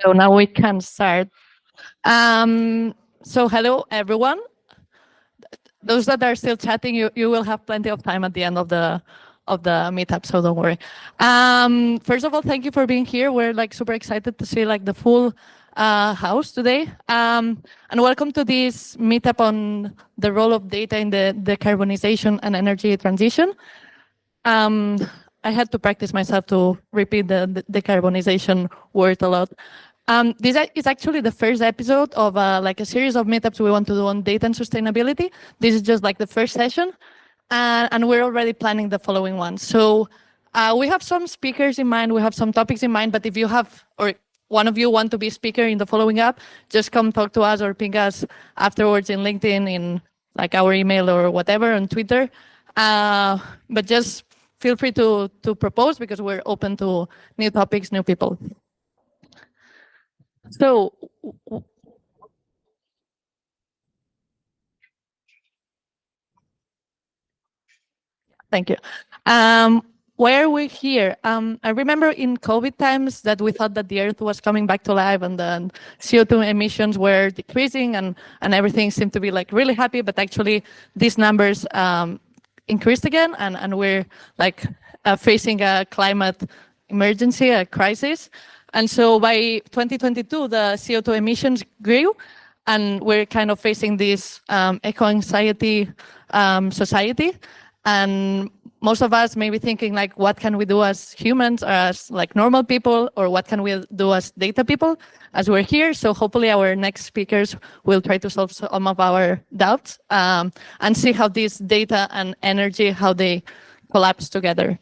So now we can start. So hello everyone. Those that are still chatting, you will have plenty of time at the end of the meetup, so don't worry. First of all, thank you for being here. We're like super excited to see like the full house today. And welcome to this meetup on the role of data in the decarbonization and energy transition. I had to practice myself to repeat the decarbonization word a lot. This is actually the first episode of like a series of meetups we want to do on data and sustainability. This is just like the first session, and we're already planning the following one. So we have some speakers in mind, we have some topics in mind, but if you have, or one of you want to be a speaker in the following up, just come talk to us or ping us afterwards in LinkedIn, in like our email or whatever, on Twitter. But just feel free to propose, because we're open to new topics, new people. So, thank you. Why are we here? I remember in COVID times that we thought that the Earth was coming back to life and then CO2 emissions were decreasing and everything seemed to be like really happy, but actually these numbers increased again, and we're like facing a climate emergency, a crisis. And so by 2022, the CO2 emissions grew, and we're kind of facing this eco-anxiety society. And most of us may be thinking like, what can we do as humans, or as like normal people, or what can we do as data people as we're here? So hopefully our next speakers will try to solve some of our doubts and see how this data and energy, how they collapse together.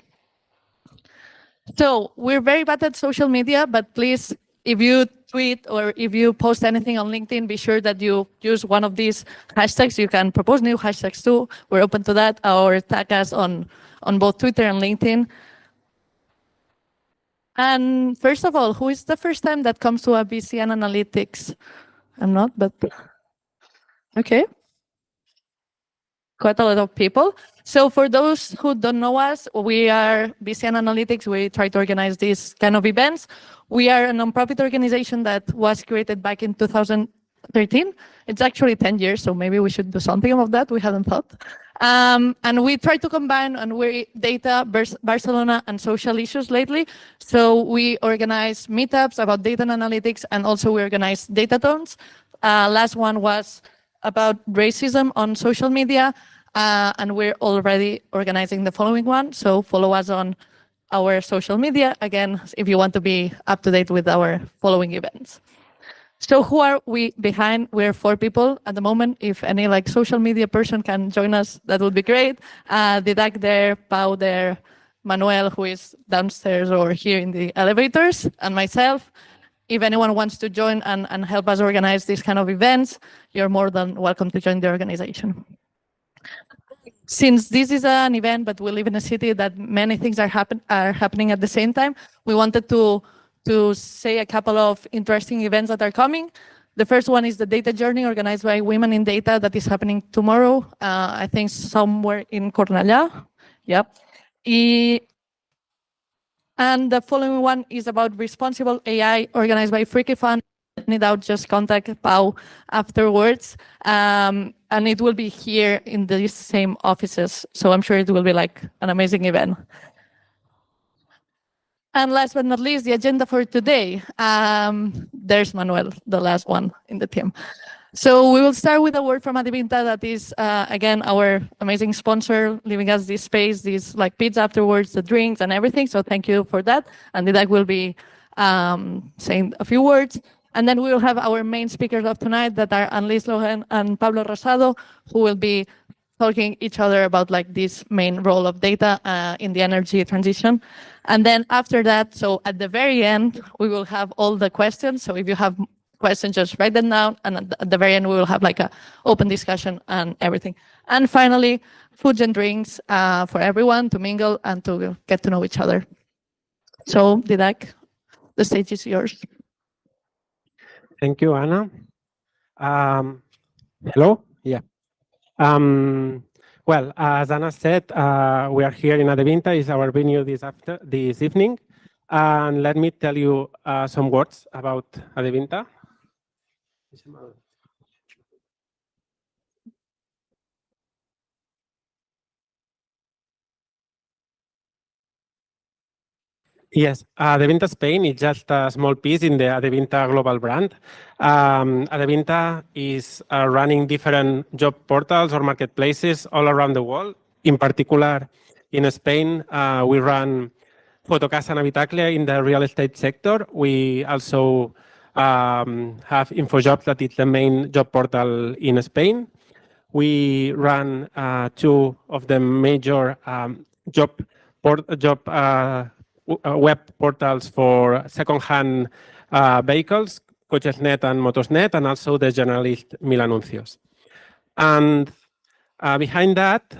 So we're very bad at social media, but please, if you tweet or if you post anything on LinkedIn, be sure that you use one of these hashtags. You can propose new hashtags too. We're open to that, or tag us on both Twitter and LinkedIn. And first of all, who is the first time that comes to a BcnAnalytics? I'm not, but okay. Quite a lot of people. So for those who don't know us, we are BcnAnalytics. We try to organize these kind of events. We are a nonprofit organization that was created back in 2013. It's actually 10 years, so maybe we should do something about that. We hadn't thought. And we try to combine and we're data, Barcelona, and social issues lately. So we organize meetups about data and analytics, and also we organize datathons. Last one was about racism on social media, and we're already organizing the following one. So follow us on our social media, again, if you want to be up to date with our following events. So who are we behind? We're 4 people at the moment. If any like social media person can join us, that would be great. Didac there, Pau there, Manuel, who is downstairs or here in the elevators, and myself. If anyone wants to join and help us organize these kind of events, you're more than welcome to join the organization. Since this is an event, but we live in a city that many things are happening at the same time, we wanted to say a couple of interesting events that are coming. The first one is the Data Journey, organized by Women in Data, that is happening tomorrow, I think somewhere in Cornellà. Yep. And the following one is about responsible AI, organized by Freaky Fun. Need out, just contact Pau afterwards. And it will be here in these same offices. So I'm sure it will be like an amazing event. And last but not least, the agenda for today. There's Manuel, the last one in the team. So we will start with a word from Adevinta, that is, again, our amazing sponsor, leaving us this space, these like pizza afterwards, the drinks and everything. So thank you for that. And Didac will be saying a few words. And then we will have our main speakers of tonight, that are Anne-Lise, Laurain, and Pablo Rosado, who will be talking each other about like this main role of data in the energy transition. And then after that, so at the very end, we will have all the questions. So if you have questions, just write them down, and at the very end we will have like a open discussion and everything. And finally, foods and drinks for everyone to mingle and to get to know each other. So Didac, the stage is yours. Thank you, Anna. Hello? Yeah. Well, as Anna said, we are here in Adevinta. It's our venue this evening. And let me tell you some words about Adevinta. Yes, Adevinta Spain is just a small piece in the Adevinta global brand. Adevinta is running different job portals or marketplaces all around the world. In particular, in Spain, we run Fotocasa and Habitacle in the real estate sector. We also have InfoJobs, that is the main job portal in Spain. We run two of the major web portals for second-hand vehicles, Cochesnet and Motorsnet, and also the generalist Mil Anuncios. And behind that,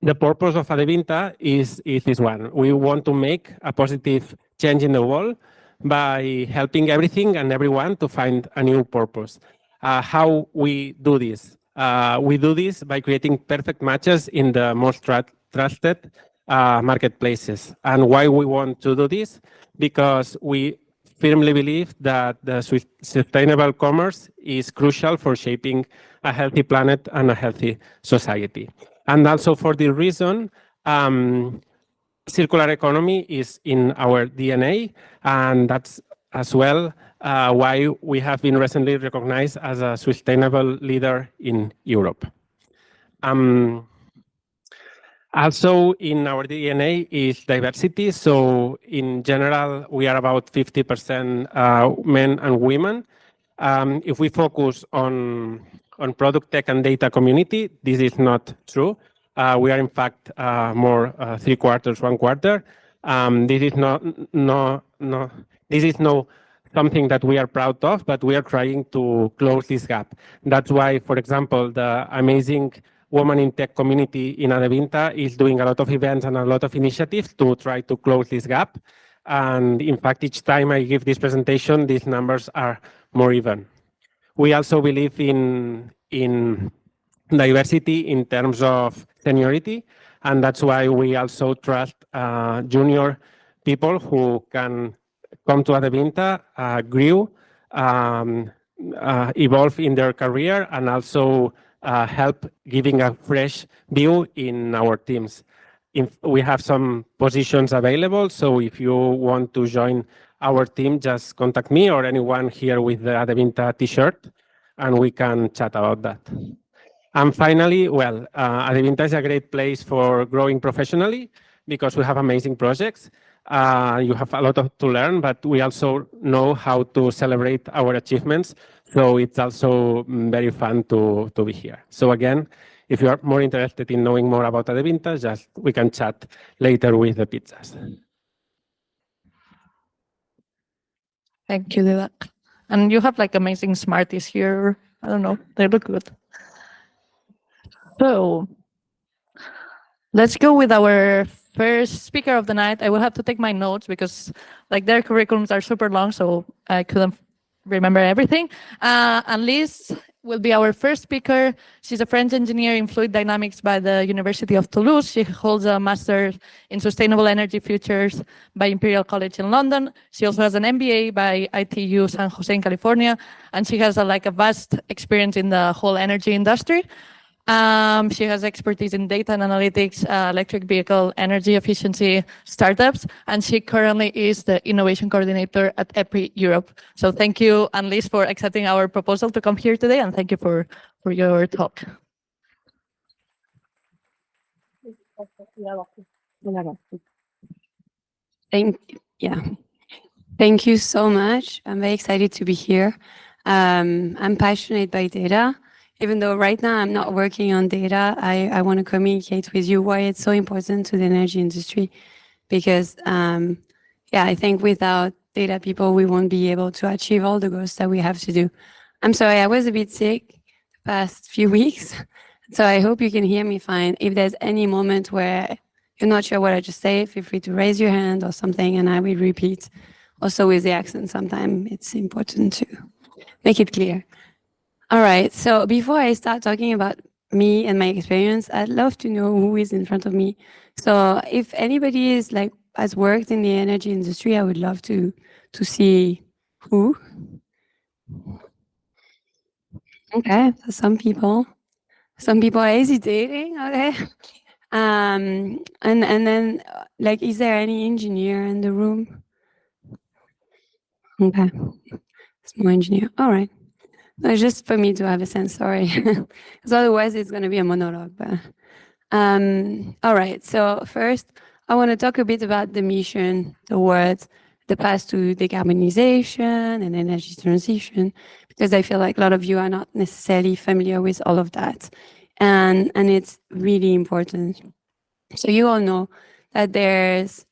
the purpose of Adevinta is this one. We want to make a positive change in the world by helping everything and everyone to find a new purpose. How we do this? We do this by creating perfect matches in the most trusted marketplaces. And why we want to do this? Because we firmly believe that the sustainable commerce is crucial for shaping a healthy planet and a healthy society. And also for the reason, circular economy is in our DNA, and that's as well why we have been recently recognized as a sustainable leader in Europe. Also in our DNA is diversity. So in general, we are about 50% men and women. If we focus on product tech and data community, this is not true. We are in fact more 3/4, 1/4. This is no something that we are proud of, but we are trying to close this gap. That's why, for example, the amazing woman in tech community in Adevinta is doing a lot of events and a lot of initiatives to try to close this gap. And in fact, each time I give this presentation, these numbers are more even. We also believe in diversity in terms of seniority, and that's why we also trust junior people who can come to Adevinta, grew, evolve in their career, and also help giving a fresh view in our teams. We have some positions available, so if you want to join our team, just contact me or anyone here with the Adevinta t-shirt, and we can chat about that. And finally, well, Adevinta is a great place for growing professionally because we have amazing projects. You have a lot to learn, but we also know how to celebrate our achievements. So it's also very fun to be here. So again, if you are more interested in knowing more about Adevinta, just we can chat later with the pizzas. Thank you, Didac. And you have like amazing Smarties here. I don't know, they look good. So let's go with our first speaker of the night. I will have to take my notes because like their curriculums are super long, so I couldn't remember everything. Anne-Lise will be our first speaker. She's a French engineer in fluid dynamics by the University of Toulouse. She holds a master's in sustainable energy futures by Imperial College in London. She also has an MBA by ITU San Jose in California, and she has a vast experience in the whole energy industry. She has expertise in data and analytics, electric vehicle, energy efficiency startups, and she currently is the innovation coordinator at EPRI Europe. So thank you, Anne-Lise, for accepting our proposal to come here today, and thank you for your talk. Thank you so much. I'm very excited to be here. I'm passionate by data. Even though right now I'm not working on data, I want to communicate with you why it's so important to the energy industry. Because, I think without data people, we won't be able to achieve all the goals that we have to do. I'm sorry, I was a bit sick the past few weeks, so I hope you can hear me fine. If there's any moment where you're not sure what I just say, feel free to raise your hand or something, and I will repeat. Also with the accent, sometimes it's important to make it clear. All right, so before I start talking about me and my experience, I'd love to know who is in front of me. So if anybody is like has worked in the energy industry, I would love to see who. Okay, so some people are hesitating. Okay, and then like, is there any engineer in the room? Okay, small engineer. All right. No, it's just for me to have a sense. Sorry, because otherwise it's going to be a monologue. But all right. So first, I want to talk a bit about the mission towards the path to decarbonization and energy transition, because I feel like a lot of you are not necessarily familiar with all of that, and it's really important. So you all know that there's,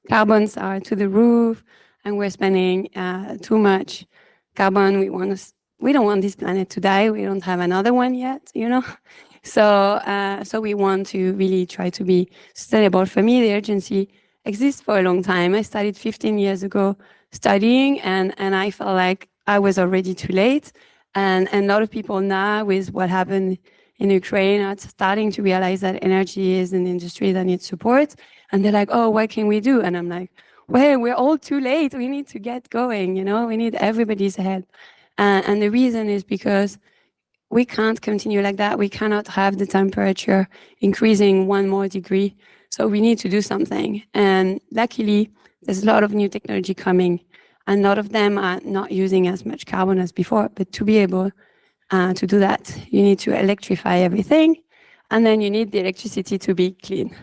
carbons are to the roof, and we're spending too much carbon. We don't want this planet to die. We don't have another one yet, So we want to really try to be sustainable. For me, the urgency exists for a long time. I started 15 years ago studying, and I felt like I was already too late. And a lot of people now, with what happened in Ukraine, are starting to realize that energy is an industry that needs support. And they're like, oh, what can we do? And I'm like, well, we're all too late. We need to get going, we need everybody's help. And the reason is because we can't continue like that. We cannot have the temperature increasing 1 more degree. So we need to do something. And luckily, there's a lot of new technology coming, and a lot of them are not using as much carbon as before. But to be able to do that, you need to electrify everything, and then you need the electricity to be clean.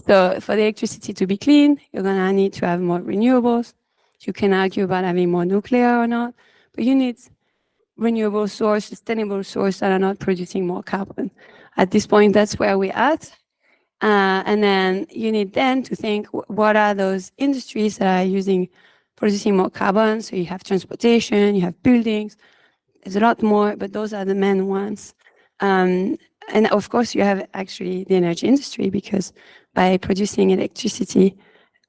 So for the electricity to be clean, you're going to need to have more renewables. You can argue about having more nuclear or not, but you need renewable source, sustainable source that are not producing more carbon. At this point, that's where we're at. And then you need then to think, what are those industries that are producing more carbon? So you have transportation, you have buildings. There's a lot more, but those are the main ones. And of course, you have actually the energy industry, because by producing electricity,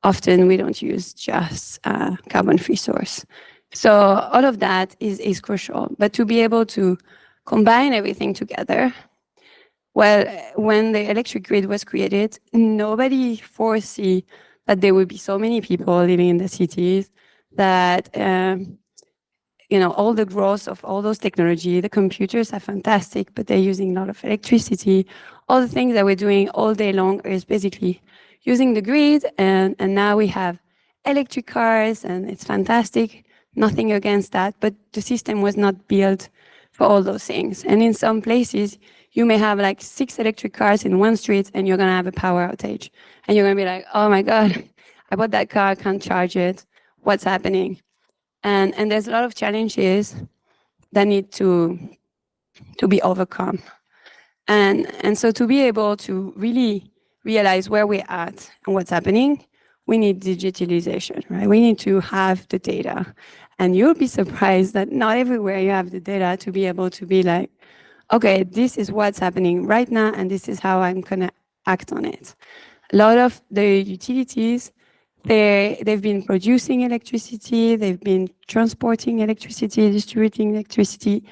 often we don't use just carbon-free source. So all of that is crucial. But to be able to combine everything together, well, when the electric grid was created, nobody foresee that there would be so many people living in the cities, that all the growth of all those technology. The computers are fantastic, but they're using a lot of electricity. All the things that we're doing all day long is basically using the grid, and now we have electric cars, and it's fantastic. Nothing against that, but the system was not built for all those things. And in some places, you may have like 6 electric cars in one street, and you're going to have a power outage. And you're going to be like, oh my God, I bought that car, I can't charge it. What's happening? And there's a lot of challenges that need to be overcome. And so to be able to really realize where we're at and what's happening, we need digitalization, right? We need to have the data. And you'll be surprised that not everywhere you have the data to be able to be like, okay, this is what's happening right now, and this is how I'm going to act on it. A lot of the utilities, they've been producing electricity, they've been transporting electricity, distributing electricity,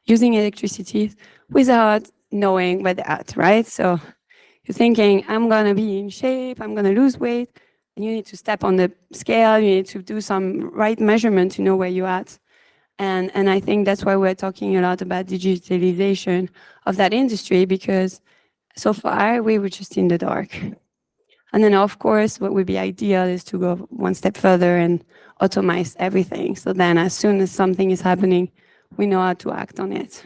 using electricity without knowing where they're at, right? So you're thinking, I'm going to be in shape, I'm going to lose weight, and you need to step on the scale, you need to do some right measurement to know where you're at. And I think that's why we're talking a lot about digitalization of that industry, because so far we were just in the dark. And then, of course, what would be ideal is to go one step further and automate everything. So then as soon as something is happening, we know how to act on it.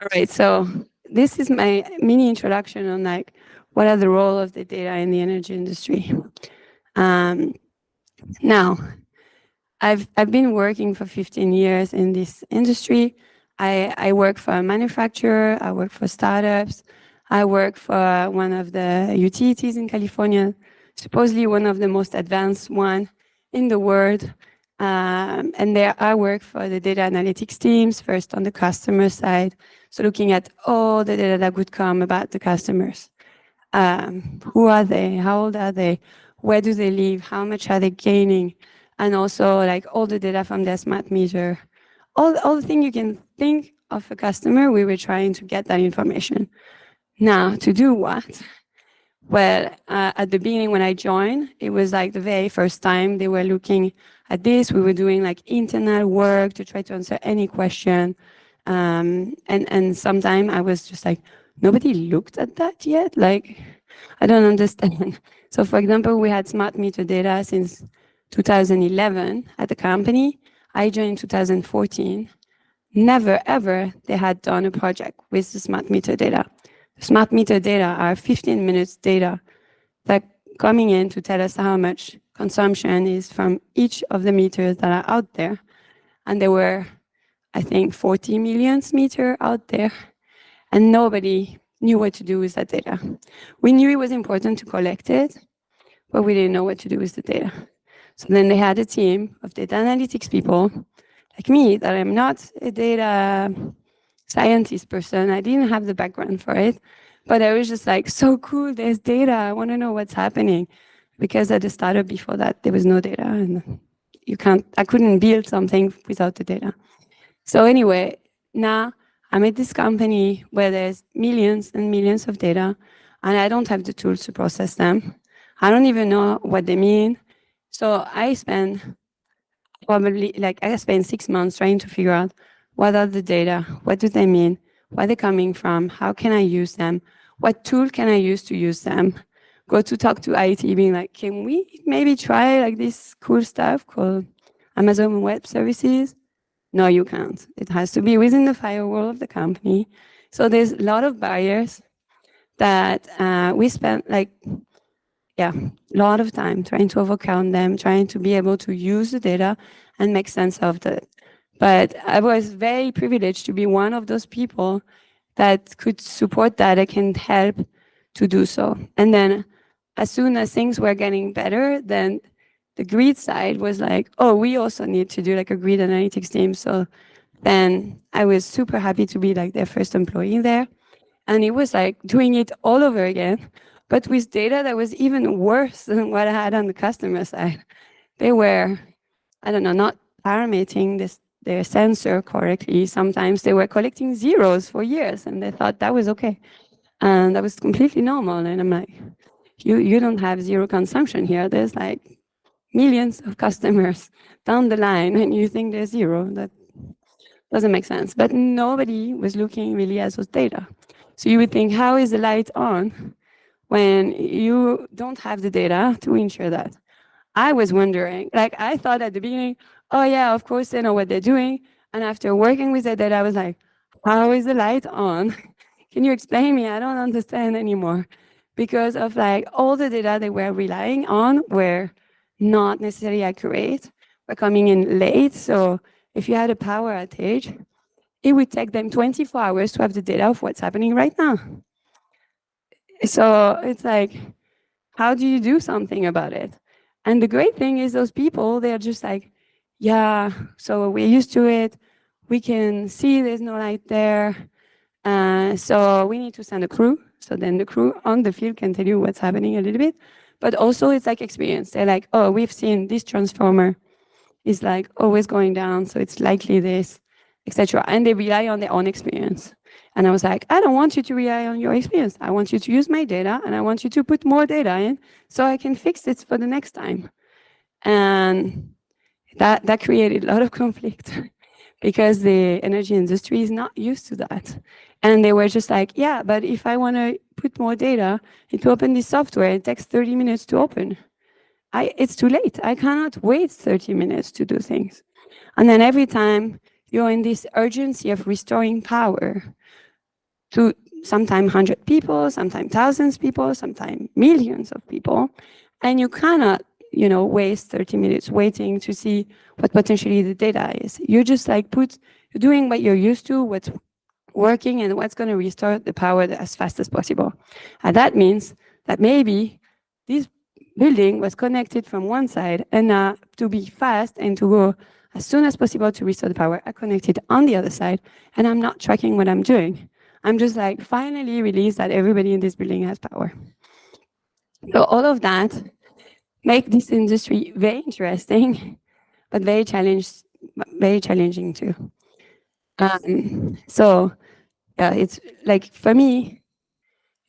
All right, so this is my mini introduction on like, what are the role of the data in the energy industry? Now, I've been working for 15 years in this industry. I work for a manufacturer, I work for startups, I work for one of the utilities in California, supposedly one of the most advanced one in the world. And there I work for the data analytics teams, first on the customer side. So looking at all the data that would come about the customers. Who are they? How old are they? Where do they live? How much are they gaining? And also like all the data from their smart meter. All the things you can think of a customer, we were trying to get that information. Now, to do what? Well, at the beginning when I joined, it was like the very first time they were looking at this. We were doing like internal work to try to answer any question. And sometimes I was just like, nobody looked at that yet? Like, I don't understand. So for example, we had smart meter data since 2011 at the company. I joined in 2014. Never ever they had done a project with the smart meter data. The smart meter data are 15 minutes data that coming in to tell us how much consumption is from each of the meters that are out there. And there were, I think, 40 million meters out there, and nobody knew what to do with that data. We knew it was important to collect it, but we didn't know what to do with the data. So then they had a team of data analytics people like me, that I'm not a data scientist person. I didn't have the background for it, but I was just like, so cool, there's data. I want to know what's happening. Because at the startup before that, there was no data, and I couldn't build something without the data. So anyway, now I'm at this company where there's millions and millions of data, and I don't have the tools to process them. I don't even know what they mean. So I spend 6 months trying to figure out what are the data, what do they mean, where they're coming from, how can I use them, what tool can I use to use them, go to talk to IT, being like, can we maybe try like this cool stuff called Amazon Web Services? No, you can't. It has to be within the firewall of the company. So there's a lot of barriers that we spent a lot of time trying to overcome them, trying to be able to use the data and make sense of it. But I was very privileged to be one of those people that could support that, I can help to do so. And then as soon as things were getting better, then the grid side was like, oh, we also need to do like a grid analytics team. So then I was super happy to be like their first employee there. And it was like doing it all over again, but with data that was even worse than what I had on the customer side. They were, I don't know, not parameting their sensor correctly. Sometimes they were collecting zeros for years and they thought that was okay. And that was completely normal. And I'm like, you don't have zero consumption here. There's like millions of customers down the line and you think there's zero. That doesn't make sense. But nobody was looking really at those data. So you would think, how is the light on when you don't have the data to ensure that? I was wondering, like I thought at the beginning, oh yeah, of course they know what they're doing. And after working with the data, I was like, how is the light on? Can you explain me? I don't understand anymore. Because of like all the data they were relying on were not necessarily accurate, were coming in late. So if you had a power outage, it would take them 24 hours to have the data of what's happening right now. So it's like, how do you do something about it? And the great thing is those people, they're just like, yeah, so we're used to it. We can see there's no light there. So we need to send a crew. So then the crew on the field can tell you what's happening a little bit. But also it's like experience. They're like, oh, we've seen this transformer is like always going down. So it's likely this, etc. And they rely on their own experience. And I was like, I don't want you to rely on your experience. I want you to use my data and I want you to put more data in so I can fix it for the next time. And that created a lot of conflict because the energy industry is not used to that. And they were just like, yeah, but if I want to put more data to open this software, it takes 30 minutes to open. It's too late. I cannot wait 30 minutes to do things. And then every time you're in this urgency of restoring power to sometimes 100 people, sometimes thousands of people, sometimes millions of people, and you cannot, waste 30 minutes waiting to see what potentially the data is. You just like you're doing what you're used to, what's working, and what's going to restore the power as fast as possible. And that means that maybe this building was connected from one side, and to be fast and to go as soon as possible to restore the power, I connected on the other side, and I'm not tracking what I'm doing. I'm just like finally release that everybody in this building has power. So all of that make this industry very interesting, but very challenging too. So yeah, it's like for me,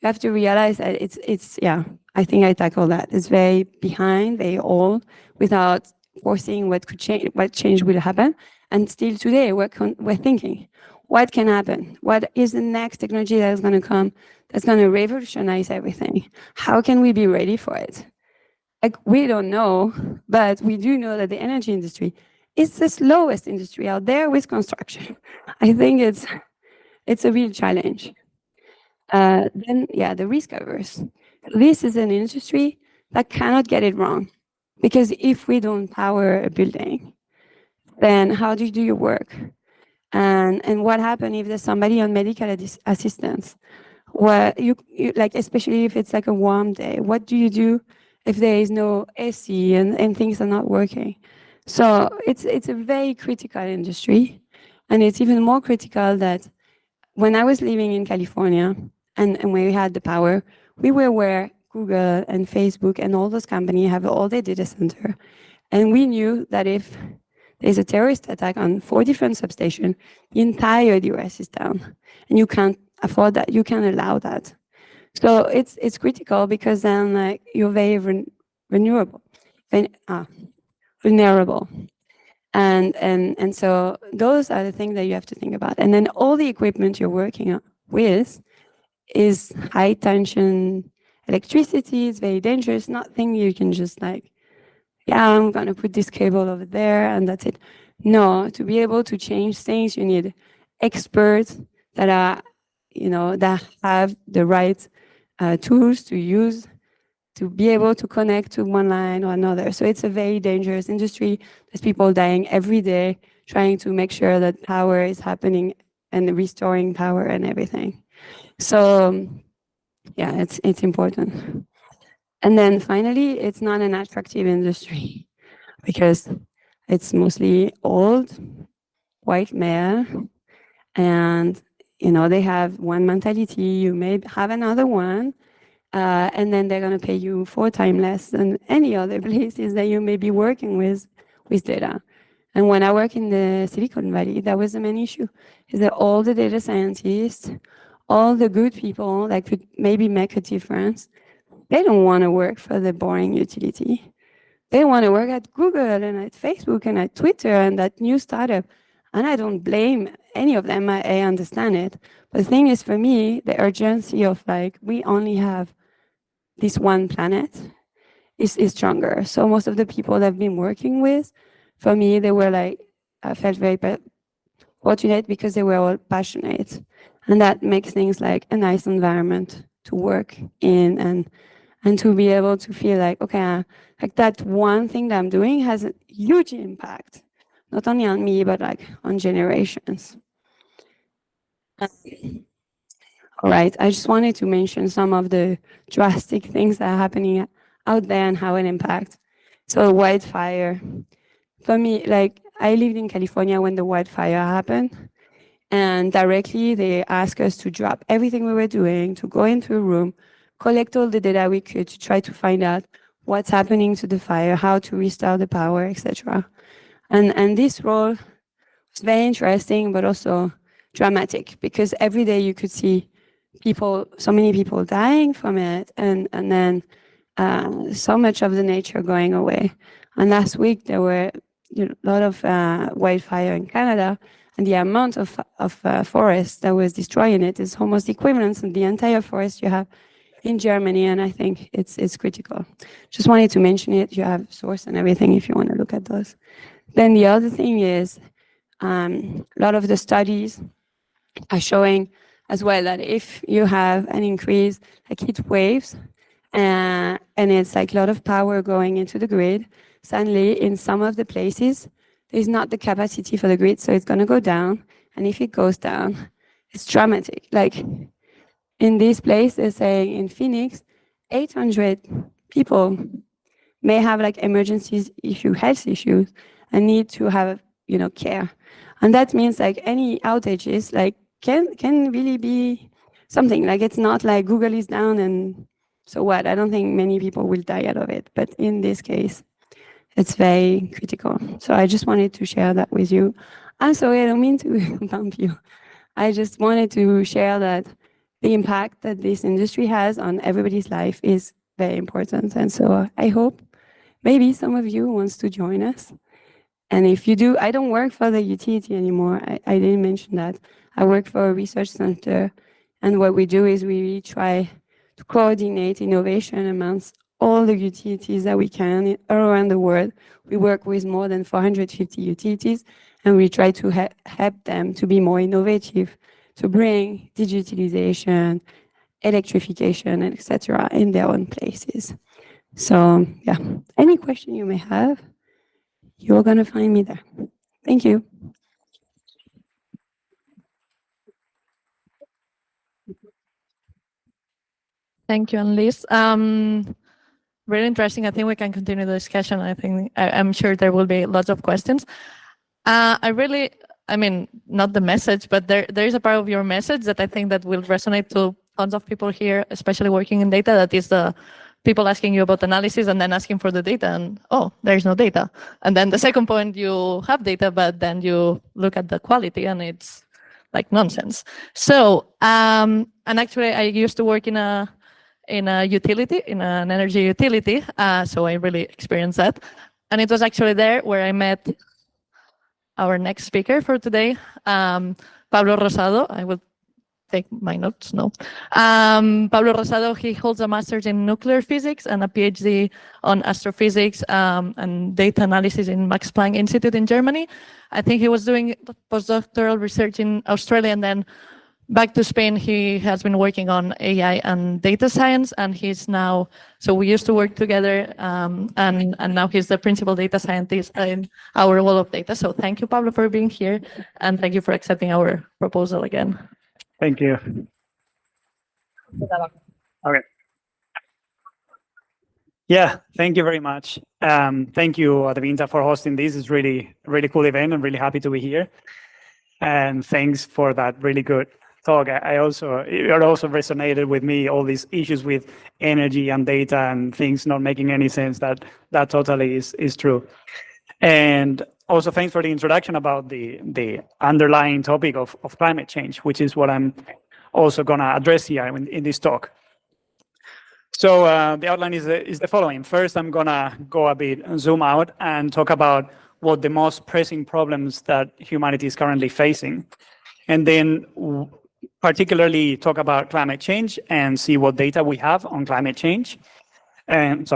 you have to realize that it's yeah, I think I tackle that. It's very behind, very old, without foreseeing what could change, what change will happen. And still today, we're thinking, what can happen? What is the next technology that is going to come that's going to revolutionize everything? How can we be ready for it? Like, we don't know, but we do know that the energy industry is the slowest industry out there with construction. I think it's a real challenge. Then, yeah, the risk averse. This is an industry that cannot get it wrong, because if we don't power a building, then how do you do your work? And what happens if there's somebody on medical assistance? What you like, especially if it's like a warm day, what do you do if there is no AC and things are not working? So it's a very critical industry, and it's even more critical that when I was living in California and when we had the power, we were where Google and Facebook and all those companies have all their data center. And we knew that if there's a terrorist attack on 4 different substations, the entire US is down. And you can't afford that. You can't allow that. So it's critical, because then like you're very vulnerable. And so those are the things that you have to think about. And then all the equipment you're working with is high tension electricity. It's very dangerous. Nothing you can just like, yeah, I'm going to put this cable over there and that's it. No, to be able to change things, you need experts that are, that have the right tools to use to be able to connect to one line or another. So it's a very dangerous industry. There's people dying every day trying to make sure that power is happening and restoring power and everything. So yeah, it's important. And then finally, it's not an attractive industry because it's mostly old, white male, and they have one mentality. You may have another one, and then they're going to pay you 4 times less than any other places that you may be working with data. And when I work in the Silicon Valley, that was the main issue, is that all the data scientists, all the good people that could maybe make a difference, they don't want to work for the boring utility. They want to work at Google and at Facebook and at Twitter and that new startup. And I don't blame any of them. I understand it. But the thing is, for me, the urgency of like, we only have this one planet is stronger. So most of the people that I've been working with, for me, they were like, I felt very fortunate because they were all passionate. And that makes things like a nice environment to work in and to be able to feel like, okay, like that one thing that I'm doing has a huge impact, not only on me, but like on generations. All right, I just wanted to mention some of the drastic things that are happening out there and how it impacts. So wildfire, for me, like I lived in California when the wildfire happened, and directly they asked us to drop everything we were doing, to go into a room, collect all the data we could to try to find out what's happening to the fire, how to restore the power, etc. And this role was very interesting, but also dramatic, because every day you could see people, so many people dying from it, and then so much of the nature going away. And last week there were a lot of wildfire in Canada, and the amount of forest that was destroyed in it is almost equivalent to the entire forest you have in Germany, and I think it's critical. Just wanted to mention it. You have source and everything if you want to look at those. Then the other thing is a lot of the studies are showing as well that if you have an increase like heat waves and it's like a lot of power going into the grid, suddenly in some of the places there's not the capacity for the grid, so it's going to go down. And if it goes down, it's dramatic. Like in this place, they're saying in Phoenix, 800 people may have like emergencies issue, health issues, and need to have care. And that means like any outages like can really be something. Like it's not like Google is down and so what? I don't think many people will die out of it. But in this case, it's very critical. So I just wanted to share that with you. I'm sorry, I don't mean to bump you. I just wanted to share that the impact that this industry has on everybody's life is very important. And so I hope maybe some of you wants to join us. And if you do, I don't work for the utility anymore. I didn't mention that. I work for a research center. And what we do is we really try to coordinate innovation amongst all the utilities that we can around the world. We work with more than 450 utilities, and we try to help them to be more innovative, to bring digitalization, electrification, etc., in their own places. So, yeah, any question you may have, you're going to find me there. Thank you. Thank you, Anne-Lise. Really interesting. I think we can continue the discussion. I'm sure there will be lots of questions. I mean, not the message, but there is a part of your message that I think that will resonate to tons of people here, especially working in data. That is the people asking you about analysis and then asking for the data, and oh, there's no data. And then the second point, you have data, but then you look at the quality and it's like nonsense. So, and actually, I used to work in a utility, in an energy utility, so I really experienced that. And it was actually there where I met our next speaker for today, Pablo Rosado. I will take my notes, no. Pablo Rosado, he holds a master's in nuclear physics and a PhD on astrophysics and data analysis in Max Planck Institute in Germany. I think he was doing postdoctoral research in Australia, and then back to Spain. He has been working on AI and data science, and he's now, so we used to work together, and now he's the principal data scientist in our wall of data. So thank you, Pablo, for being here, and thank you for accepting our proposal again. Thank you. Okay. Yeah, thank you very much. Thank you, Adevinta, for hosting this. It's really cool event. I'm really happy to be here. And thanks for that really good talk. It also resonated with me, all these issues with energy and data and things not making any sense. That totally is true. And also thanks for the introduction about the underlying topic of climate change, which is what I'm also gonna address here in this talk. So the outline is the following. First, I'm gonna go a bit zoom out and talk about what the most pressing problems that humanity is currently facing. And then particularly talk about climate change and see what data we have on climate change. And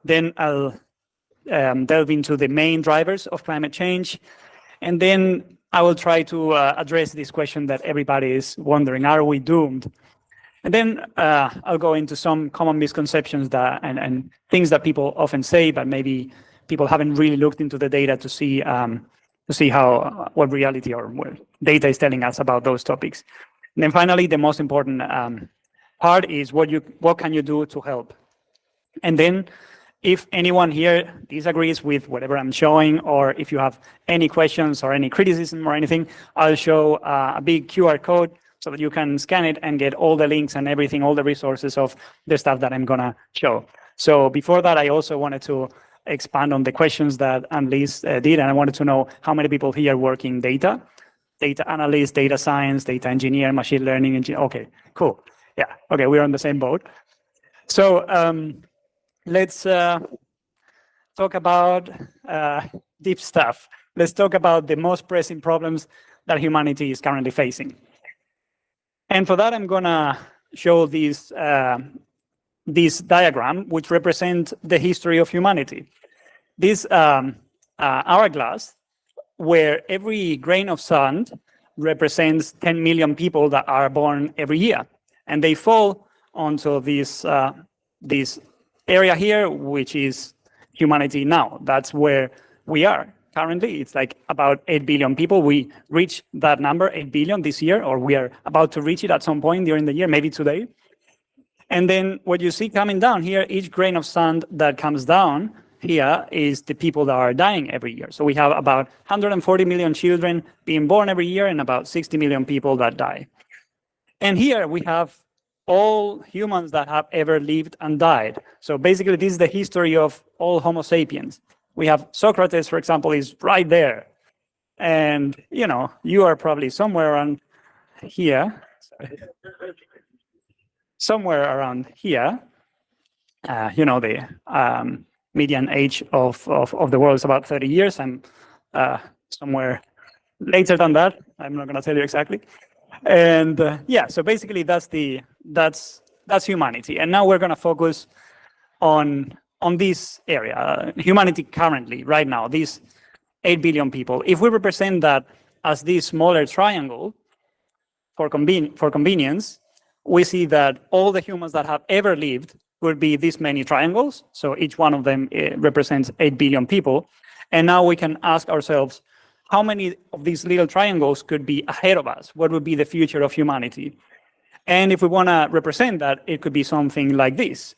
then I'll delve into the main drivers of climate change. And then I will try to address this question that everybody is wondering, are we doomed? And then I'll go into some common misconceptions and things that people often say, but maybe people haven't really looked into the data to see what reality or what data is telling us about those topics. And then finally, the most important part is what can you do to help? And then if anyone here disagrees with whatever I'm showing, or if you have any questions or any criticism or anything, I'll show a big QR code so that you can scan it and get all the links and everything, all the resources of the stuff that I'm gonna show. So before that, I also wanted to expand on the questions that Anne-Lise did, and I wanted to know how many people here work in data analyst, data science, data engineer, machine learning engineer. Okay, cool. Yeah, okay, we're on the same boat. So let's talk about deep stuff. Let's talk about the most pressing problems that humanity is currently facing. And for that, I'm gonna show this diagram, which represents the history of humanity. This hourglass, where every grain of sand represents 10 million people that are born every year. And they fall onto this area here, which is humanity now. That's where we are currently. It's like about 8 billion people. We reached that number, 8 billion this year, or we are about to reach it at some point during the year, maybe today. And then what you see coming down here, each grain of sand that comes down here is the people that are dying every year. So we have about 140 million children being born every year and about 60 million people that die. And here we have all humans that have ever lived and died. So basically, this is the history of all Homo sapiens. We have Socrates, for example, is right there. And, you know, you are probably somewhere around here, somewhere around here, the median age of the world is about 30 years. I'm somewhere later than that. I'm not going to tell you exactly. And so basically that's humanity. And now we're going to focus on this area, humanity currently, right now, these 8 billion people. If we represent that as this smaller triangle for convenience, we see that all the humans that have ever lived would be this many triangles. So each one of them represents 8 billion people. And now we can ask ourselves, how many of these little triangles could be ahead of us? What would be the future of humanity? And if we want to represent that, it could be something like this.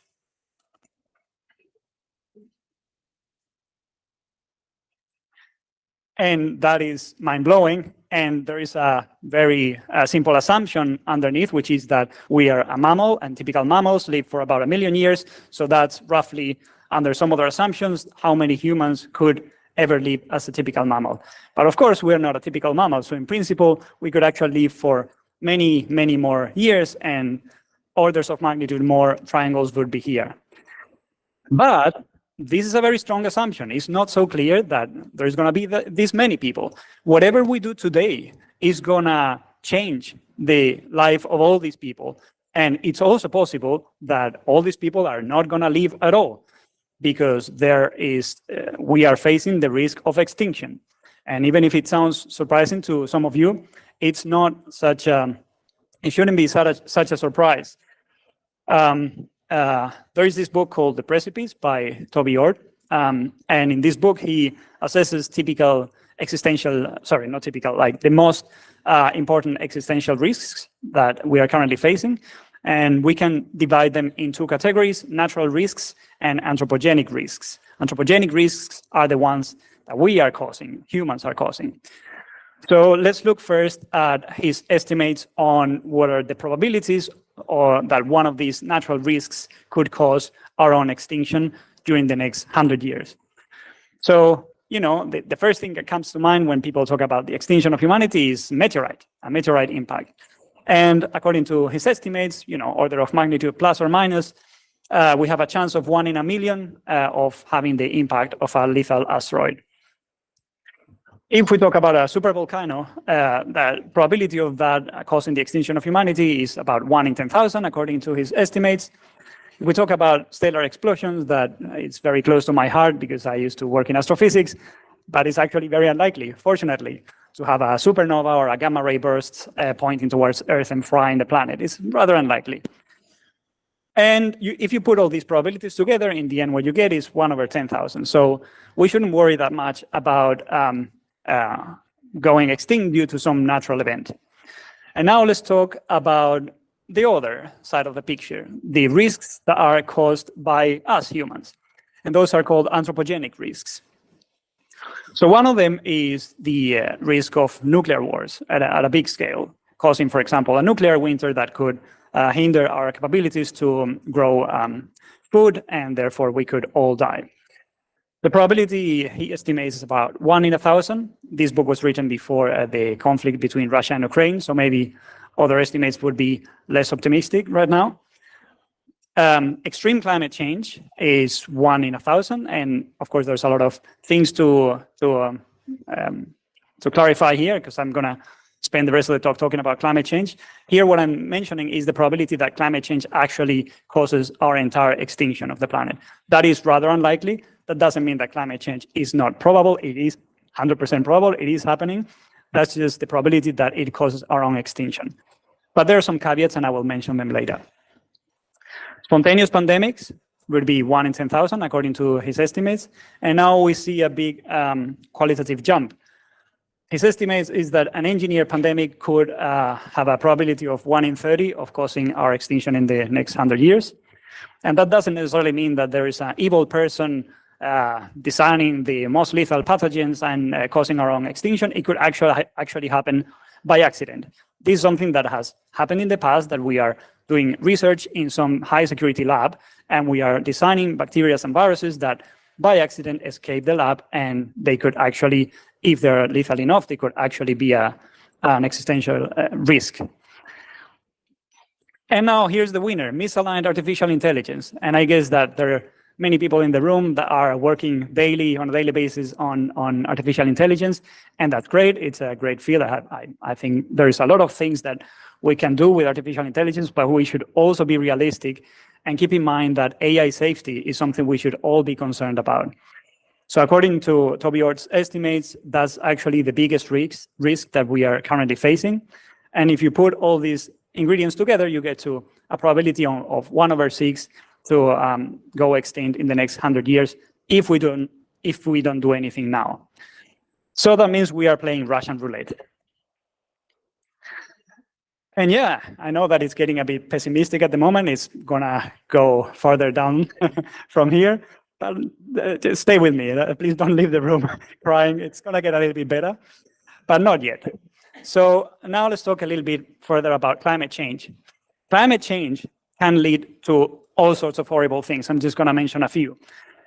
And that is mind-blowing. And there is a very simple assumption underneath, which is that we are a mammal, and typical mammals live for about 1 million years. So that's roughly, under some other assumptions, how many humans could ever live as a typical mammal. But of course, we're not a typical mammal. So in principle, we could actually live for many, many more years, and orders of magnitude more triangles would be here. But this is a very strong assumption. It's not so clear that there's going to be this many people. Whatever we do today is going to change the life of all these people. And it's also possible that all these people are not going to live at all, because we are facing the risk of extinction. And even if it sounds surprising to some of you, it's not it shouldn't be such a surprise. There is this book called The Precipice by Toby Ord. And in this book, he assesses the most important existential risks that we are currently facing. And we can divide them in 2 categories: natural risks and anthropogenic risks. Anthropogenic risks are the ones that we are causing, humans are causing. So let's look first at his estimates on what are the probabilities or that one of these natural risks could cause our own extinction during the next 100 years. So, the first thing that comes to mind when people talk about the extinction of humanity is a meteorite impact. And according to his estimates, order of magnitude plus or minus, we have a chance of 1 in 1 million of having the impact of a lethal asteroid. If we talk about a supervolcano, the probability of that causing the extinction of humanity is about 1 in 10,000, according to his estimates. If we talk about stellar explosions, that it's very close to my heart because I used to work in astrophysics, but it's actually very unlikely, fortunately, to have a supernova or a gamma ray burst pointing towards Earth and frying the planet. It's rather unlikely. And if you put all these probabilities together, in the end, what you get is 1 over 10,000. So we shouldn't worry that much about going extinct due to some natural event. And now let's talk about the other side of the picture, the risks that are caused by us humans. And those are called anthropogenic risks. So one of them is the risk of nuclear wars at a big scale, causing, for example, a nuclear winter that could hinder our capabilities to grow food, and therefore we could all die. The probability he estimates is about 1 in 1,000. This book was written before the conflict between Russia and Ukraine, so maybe other estimates would be less optimistic right now. Extreme climate change is 1 in 1,000, and of course there's a lot of things to clarify here, because I'm going to spend the rest of the talk talking about climate change. Here, what I'm mentioning is the probability that climate change actually causes our entire extinction of the planet. That is rather unlikely. That doesn't mean that climate change is not probable. It is 100% probable. It is happening. That's just the probability that it causes our own extinction. But there are some caveats, and I will mention them later. Spontaneous pandemics would be 1 in 10,000, according to his estimates. And now we see a big qualitative jump. His estimates is that an engineered pandemic could have a probability of 1 in 30 of causing our extinction in the next 100 years. And that doesn't necessarily mean that there is an evil person designing the most lethal pathogens and causing our own extinction. It could actually happen by accident. This is something that has happened in the past, that we are doing research in some high security lab, and we are designing bacteria and viruses that by accident escape the lab, and they could actually, if they're lethal enough, they could actually be a an existential risk. And now here's the winner, misaligned artificial intelligence. And I guess that there are many people in the room that are working on a daily basis on artificial intelligence, and that's great. It's a great field. I think there's a lot of things that we can do with artificial intelligence, but we should also be realistic and keep in mind that AI safety is something we should all be concerned about. So according to Toby Ort's estimates, that's actually the biggest risk that we are currently facing. And if you put all these ingredients together, you get to a probability of 1/6 to go extinct in the next 100 years if we don't do anything now. So that means we are playing Russian roulette. And yeah, I know that it's getting a bit pessimistic at the moment. It's gonna go further down from here, but just stay with me. Please don't leave the room crying. It's gonna get a little bit better, but not yet. So now let's talk a little bit further about climate change. Climate change can lead to all sorts of horrible things. I'm just gonna mention a few.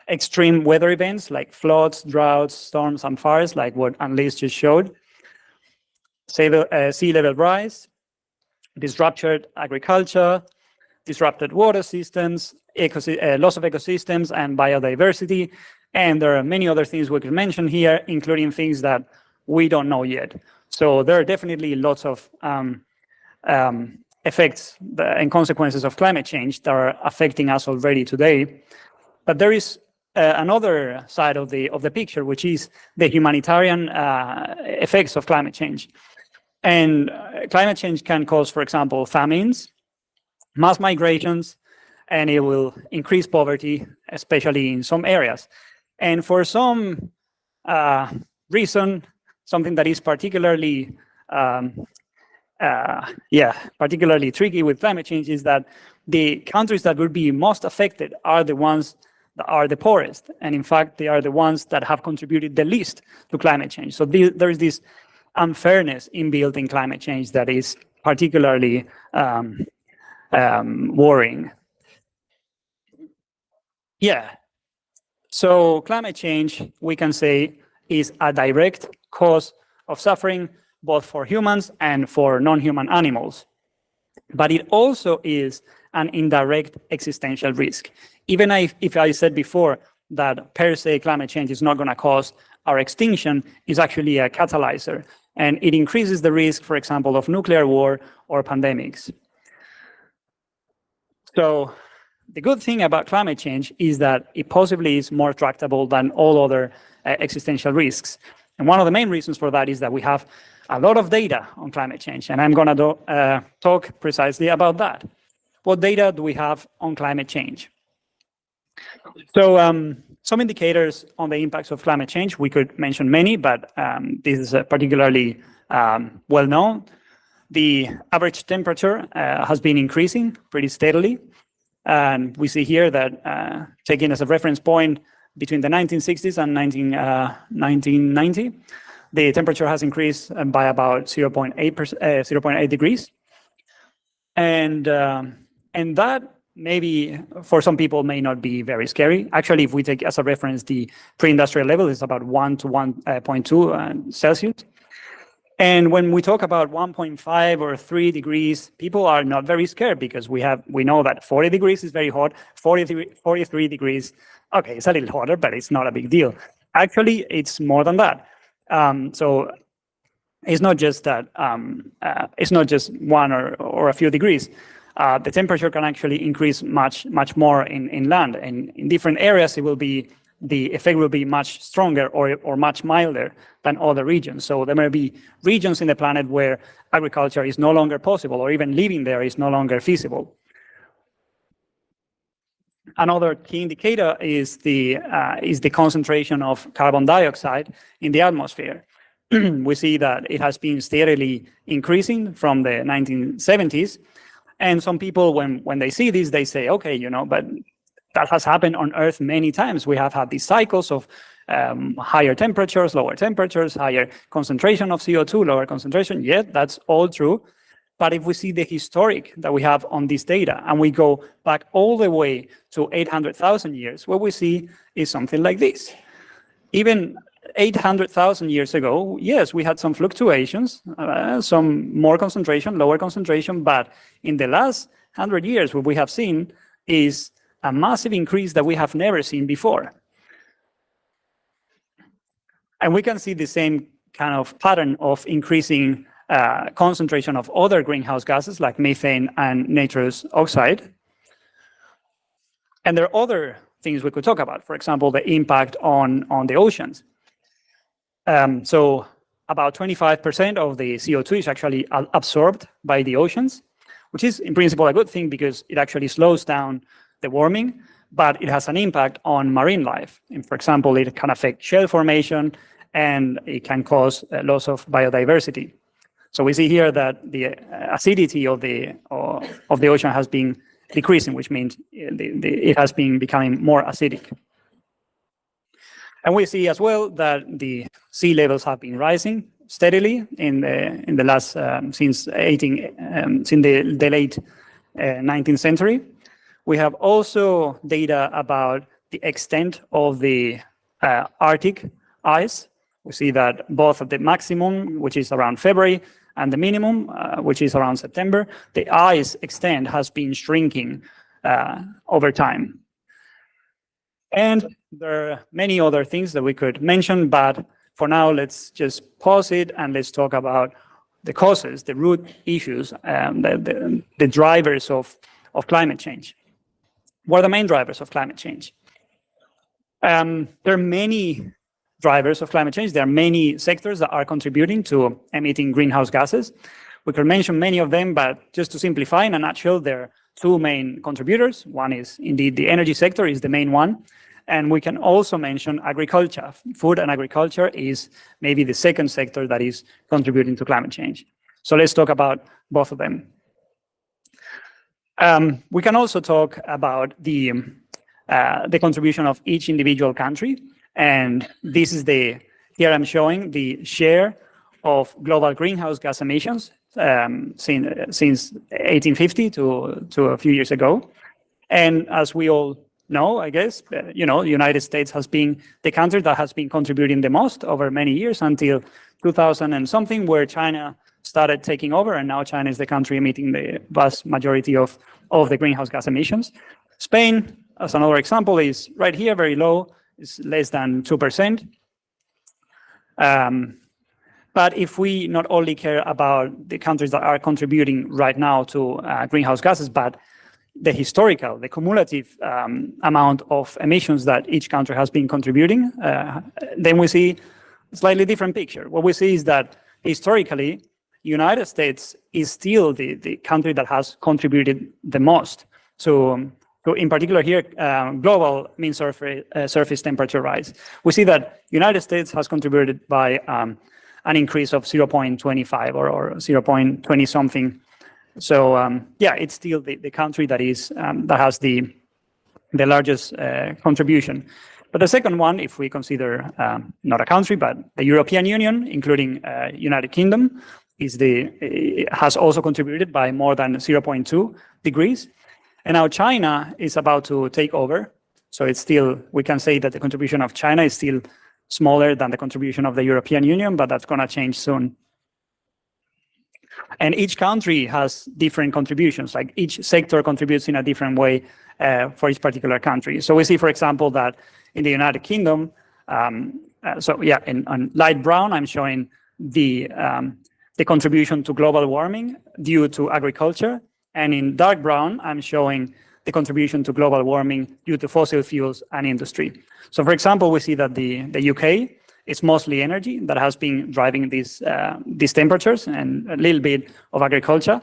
Extreme weather events like floods, droughts, storms, and fires, like what Anne-Lise just showed. Sea level rise, disrupted agriculture, disrupted water systems, loss of ecosystems and biodiversity. And there are many other things we could mention here, including things that we don't know yet. So there are definitely lots of effects and consequences of climate change that are affecting us already today. But there is another side of the picture, which is the humanitarian effects of climate change. And climate change can cause, for example, famines, mass migrations, and it will increase poverty, especially in some areas. And for some reason, something that is particularly particularly tricky with climate change is that the countries that will be most affected are the ones that are the poorest. And in fact, they are the ones that have contributed the least to climate change. So there is this unfairness inbuilt in climate change that is particularly worrying. Yeah. So climate change, we can say, is a direct cause of suffering, both for humans and for non-human animals. But it also is an indirect existential risk. Even if I said before that per se climate change is not going to cause our extinction, is actually a catalyzer. And it increases the risk, for example, of nuclear war or pandemics. So the good thing about climate change is that it possibly is more tractable than all other existential risks. And one of the main reasons for that is that we have a lot of data on climate change, and I'm going to talk precisely about that. What data do we have on climate change? So some indicators on the impacts of climate change, we could mention many, but this is particularly well known. The average temperature has been increasing pretty steadily. And we see here that taking as a reference point between the 1960s and 1990, the temperature has increased by about 0.8 degrees. And that maybe for some people may not be very scary. Actually, if we take as a reference the pre-industrial level, it's about 1 to 1.2 Celsius. And when we talk about 1.5 or 3 degrees, people are not very scared because we know that 40 degrees is very hot, 43 degrees, okay, it's a little hotter, but it's not a big deal. Actually, it's more than that. So it's not just that, it's not just 1 or a few degrees. The temperature can actually increase much more in land, and in different areas the effect will be much stronger or much milder than other regions. So there may be regions in the planet where agriculture is no longer possible, or even living there is no longer feasible. Another key indicator is the concentration of carbon dioxide in the atmosphere. We see that it has been steadily increasing from the 1970s. And some people, when they see this, they say, okay, but that has happened on Earth many times. We have had these cycles of higher temperatures, lower temperatures, higher concentration of CO2, lower concentration. Yeah, that's all true. But if we see the historic that we have on this data, and we go back all the way to 800,000 years, what we see is something like this. Even 800,000 years ago, yes, we had some fluctuations, some more concentration, lower concentration, but in the last 100 years, what we have seen is a massive increase that we have never seen before. And we can see the same kind of pattern of increasing concentration of other greenhouse gases like methane and nitrous oxide. And there are other things we could talk about. For example, the impact on the oceans. So about 25% of the CO2 is actually absorbed by the oceans, which is in principle a good thing because it actually slows down the warming, but it has an impact on marine life. And for example, it can affect shell formation and it can cause a loss of biodiversity. So we see here that the acidity of the ocean has been decreasing, which means it has been becoming more acidic. And we see as well that the sea levels have been rising steadily in the last since the late 19th century. We have also data about the extent of the Arctic ice. We see that both at the maximum, which is around February, and the minimum, which is around September, the ice extent has been shrinking over time. And there are many other things that we could mention, but for now, let's just pause it and let's talk about the causes, the root issues, the drivers of climate change. What are the main drivers of climate change? There are many drivers of climate change. There are many sectors that are contributing to emitting greenhouse gases. We could mention many of them, but just to simplify, in a nutshell, there are two main contributors. One is indeed the energy sector is the main one. And we can also mention agriculture. Food and agriculture is maybe the second sector that is contributing to climate change. So let's talk about both of them. We can also talk about the contribution of each individual country. And this is here I'm showing the share of global greenhouse gas emissions since 1850 to a few years ago. And as we all know, I guess, the United States has been the country that has been contributing the most over many years until 2000 and something, where China started taking over, and now China is the country emitting the vast majority of the greenhouse gas emissions. Spain, as another example, is right here, very low, is less than 2%. But if we not only care about the countries that are contributing right now to greenhouse gases, but the cumulative amount of emissions that each country has been contributing, then we see a slightly different picture. What we see is that historically, United States is still the country that has contributed the most. So in particular here, global mean surface temperature rise. We see that United States has contributed by an increase of 0.25 or 0.20 something. So yeah, it's still the country that has the largest contribution. But the second one, if we consider not a country, but the European Union, including United Kingdom, has also contributed by more than 0.2 degrees. And now China is about to take over. So we can say that the contribution of China is still smaller than the contribution of the European Union, but that's going to change soon. And each country has different contributions, like each sector contributes in a different way for each particular country. So we see, for example, that in the United Kingdom, in light brown, I'm showing the contribution to global warming due to agriculture. And in dark brown, I'm showing the contribution to global warming due to fossil fuels and industry. So for example, we see that the UK, it's mostly energy that has been driving these temperatures and a little bit of agriculture.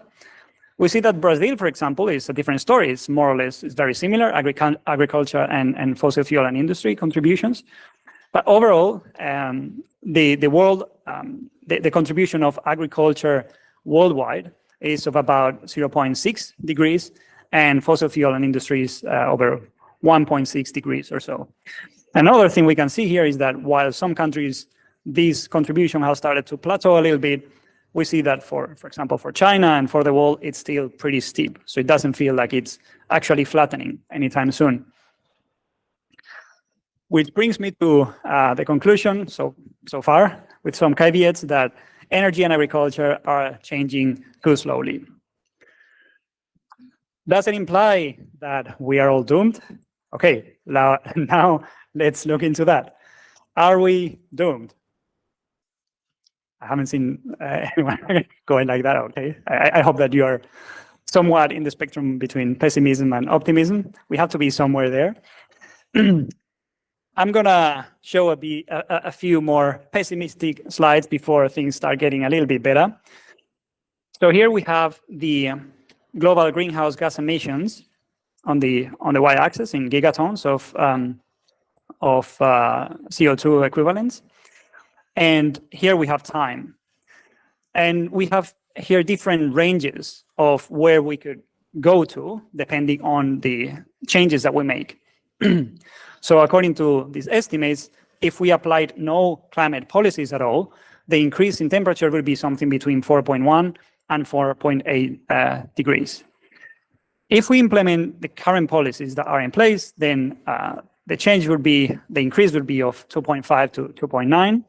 We see that Brazil, for example, is a different story. It's more or less very similar, agriculture and fossil fuel and industry contributions. But overall, the contribution of agriculture worldwide is of about 0.6 degrees, and fossil fuel and industries over 1.6 degrees or so. Another thing we can see here is that while some countries, this contribution has started to plateau a little bit, we see that for example, for China and for the world, it's still pretty steep. So it doesn't feel like it's actually flattening anytime soon. Which brings me to the conclusion so far, with some caveats that energy and agriculture are changing too slowly. Does it imply that we are all doomed? Okay, now let's look into that. Are we doomed? I haven't seen anyone going like that, okay? I hope that you are somewhat in the spectrum between pessimism and optimism. We have to be somewhere there. I'm gonna show a few more pessimistic slides before things start getting a little bit better. So here we have the global greenhouse gas emissions on the y-axis in gigatons of CO2 equivalents. And here we have time. And we have here different ranges of where we could go to, depending on the changes that we make. So according to these estimates, if we applied no climate policies at all, the increase in temperature will be something between 4.1 and 4.8 degrees. If we implement the current policies that are in place, then the increase would be of 2.5 to 2.9.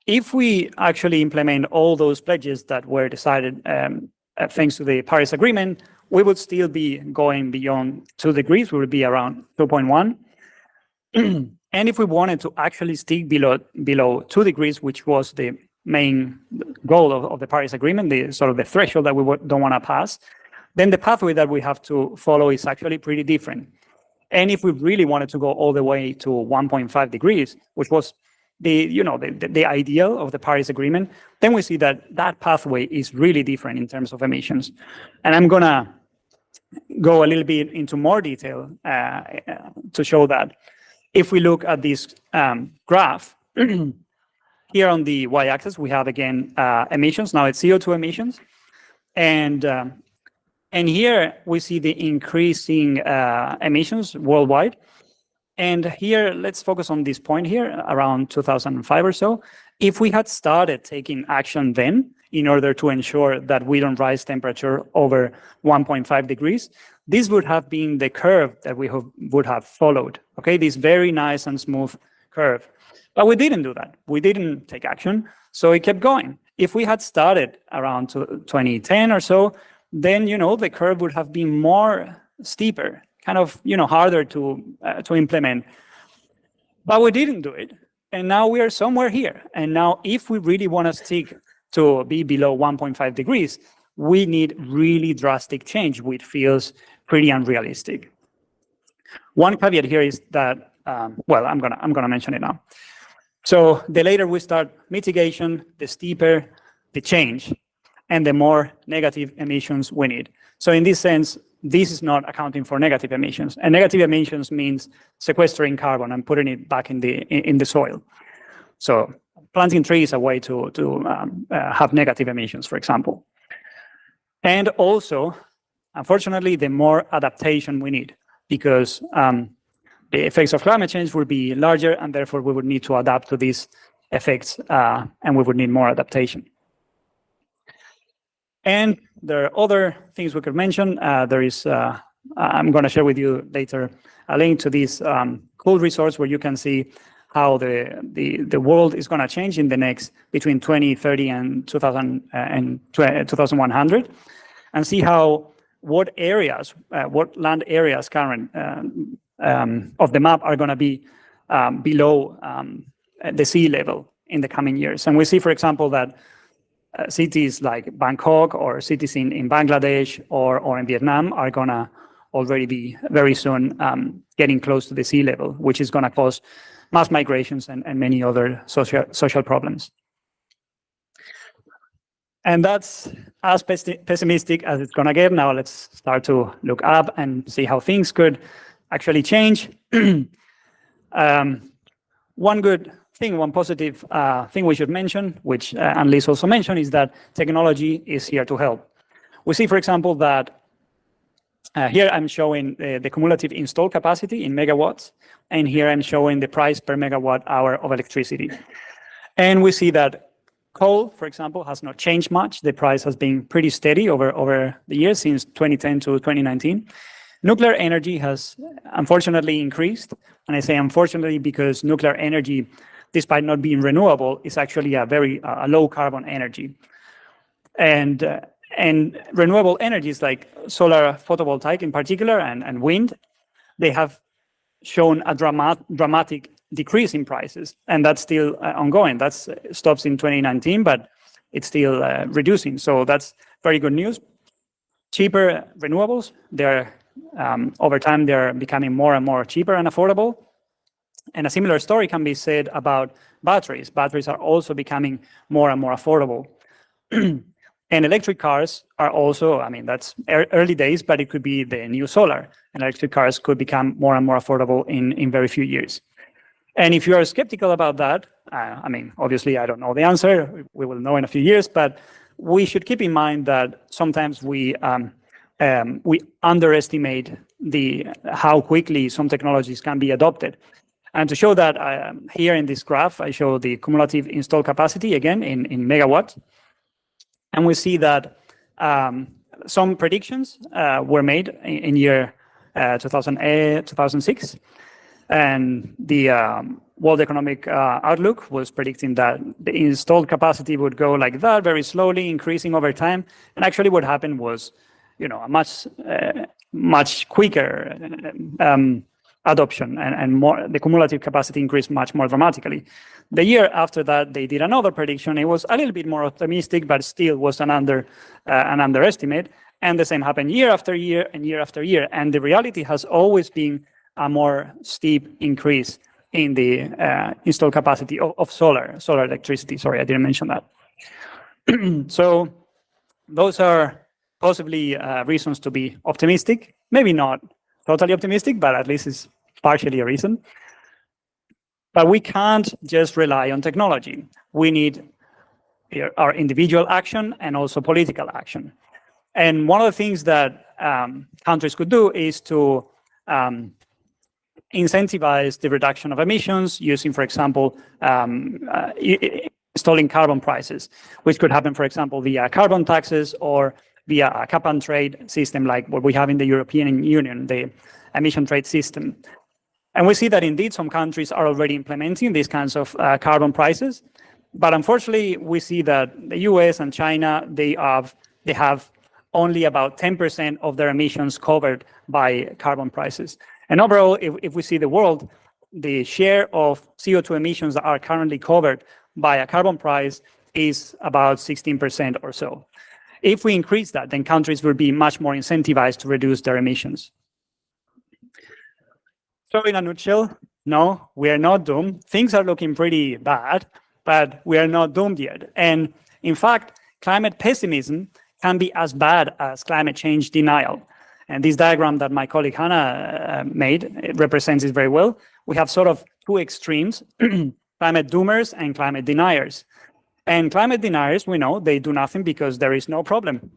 If we actually implement all those pledges that were decided thanks to the Paris Agreement, we would still be going beyond 2 degrees. We would be around 2.1. And if we wanted to actually stick below 2 degrees, which was the main goal of the Paris Agreement, the sort of the threshold that we don't want to pass, then the pathway that we have to follow is actually pretty different. And if we really wanted to go all the way to 1.5 degrees, which was the ideal of the Paris Agreement, then we see that that pathway is really different in terms of emissions. And I'm gonna go a little bit into more detail to show that. If we look at this graph, here on the y-axis, we have again emissions. Now it's CO2 emissions. And here we see the increasing emissions worldwide. And here, let's focus on this point here, around 2005 or so. If we had started taking action then, in order to ensure that we don't rise temperature over 1.5 degrees, this would have been the curve that we would have followed, okay? This very nice and smooth curve. But we didn't do that. We didn't take action, so it kept going. If we had started around 2010 or so, then, the curve would have been more steeper, kind of, harder to implement. But we didn't do it. And now we are somewhere here. And now if we really want to stick to be below 1.5 degrees, we need really drastic change, which feels pretty unrealistic. One caveat here is that, well, I'm gonna mention it now. So the later we start mitigation, the steeper the change and the more negative emissions we need. So in this sense, this is not accounting for negative emissions. And negative emissions means sequestering carbon and putting it back in the soil. So planting trees is a way to have negative emissions, for example. And also, unfortunately, the more adaptation we need, because the effects of climate change will be larger, and therefore we would need to adapt to these effects, and we would need more adaptation. And there are other things we could mention. There is, I'm going to share with you later a link to this cool resource where you can see how the world is going to change in the next between 2030 and 2100, and see what land areas current of the map are going to be below the sea level in the coming years. And we see, for example, that cities like Bangkok or cities in Bangladesh or in Vietnam are going to already be very soon getting close to the sea level, which is going to cause mass migrations and many other social problems. And that's as pessimistic as it's going to get. Now let's start to look up and see how things could actually change. One good thing, one positive thing we should mention, which Anne-Lise also mentioned, is that technology is here to help. We see, for example, that here I'm showing the cumulative installed capacity in megawatts, and here I'm showing the price per megawatt hour of electricity. And we see that coal, for example, has not changed much. The price has been pretty steady over the years since 2010 to 2019. Nuclear energy has unfortunately increased, and I say unfortunately because nuclear energy, despite not being renewable, is actually a very low carbon energy. And renewable energies like solar photovoltaic in particular and wind, they have shown a dramatic decrease in prices, and that's still ongoing. That stops in 2019, but it's still reducing. So that's very good news. Cheaper renewables, they're over time they're becoming more and more cheaper and affordable. And a similar story can be said about batteries. Batteries are also becoming more and more affordable. And electric cars are also, I mean, that's early days, but it could be the new solar. And electric cars could become more and more affordable in very few years. And if you are skeptical about that, I mean, obviously I don't know the answer. We will know in a few years, but we should keep in mind that sometimes we underestimate how quickly some technologies can be adopted. And to show that, here in this graph, I show the cumulative installed capacity, again, in megawatts. And we see that some predictions were made in year 2006. And the World Economic Outlook was predicting that the installed capacity would go like that, very slowly, increasing over time. And actually what happened was, a much quicker adoption and more, the cumulative capacity increased much more dramatically. The year after that, they did another prediction. It was a little bit more optimistic, but still was an underestimate. And the same happened year after year and year after year. And the reality has always been a more steep increase in the installed capacity of solar electricity. Sorry, I didn't mention that. So those are possibly reasons to be optimistic. Maybe not totally optimistic, but at least it's partially a reason. But we can't just rely on technology. We need our individual action and also political action. And one of the things that countries could do is to incentivize the reduction of emissions using, for example, installing carbon prices, which could happen, for example, via carbon taxes or via a cap and trade system like what we have in the European Union, the emission trade system. And we see that indeed some countries are already implementing these kinds of carbon prices. But unfortunately, we see that the US and China, they have only about 10% of their emissions covered by carbon prices. And overall, if we see the world, the share of CO2 emissions that are currently covered by a carbon price is about 16% or so. If we increase that, then countries will be much more incentivized to reduce their emissions. So in a nutshell, no, we are not doomed. Things are looking pretty bad, but we are not doomed yet. And in fact, climate pessimism can be as bad as climate change denial. And this diagram that my colleague Hannah made, it represents it very well. We have sort of two extremes, climate doomers and climate deniers. And climate deniers, we know, they do nothing because there is no problem.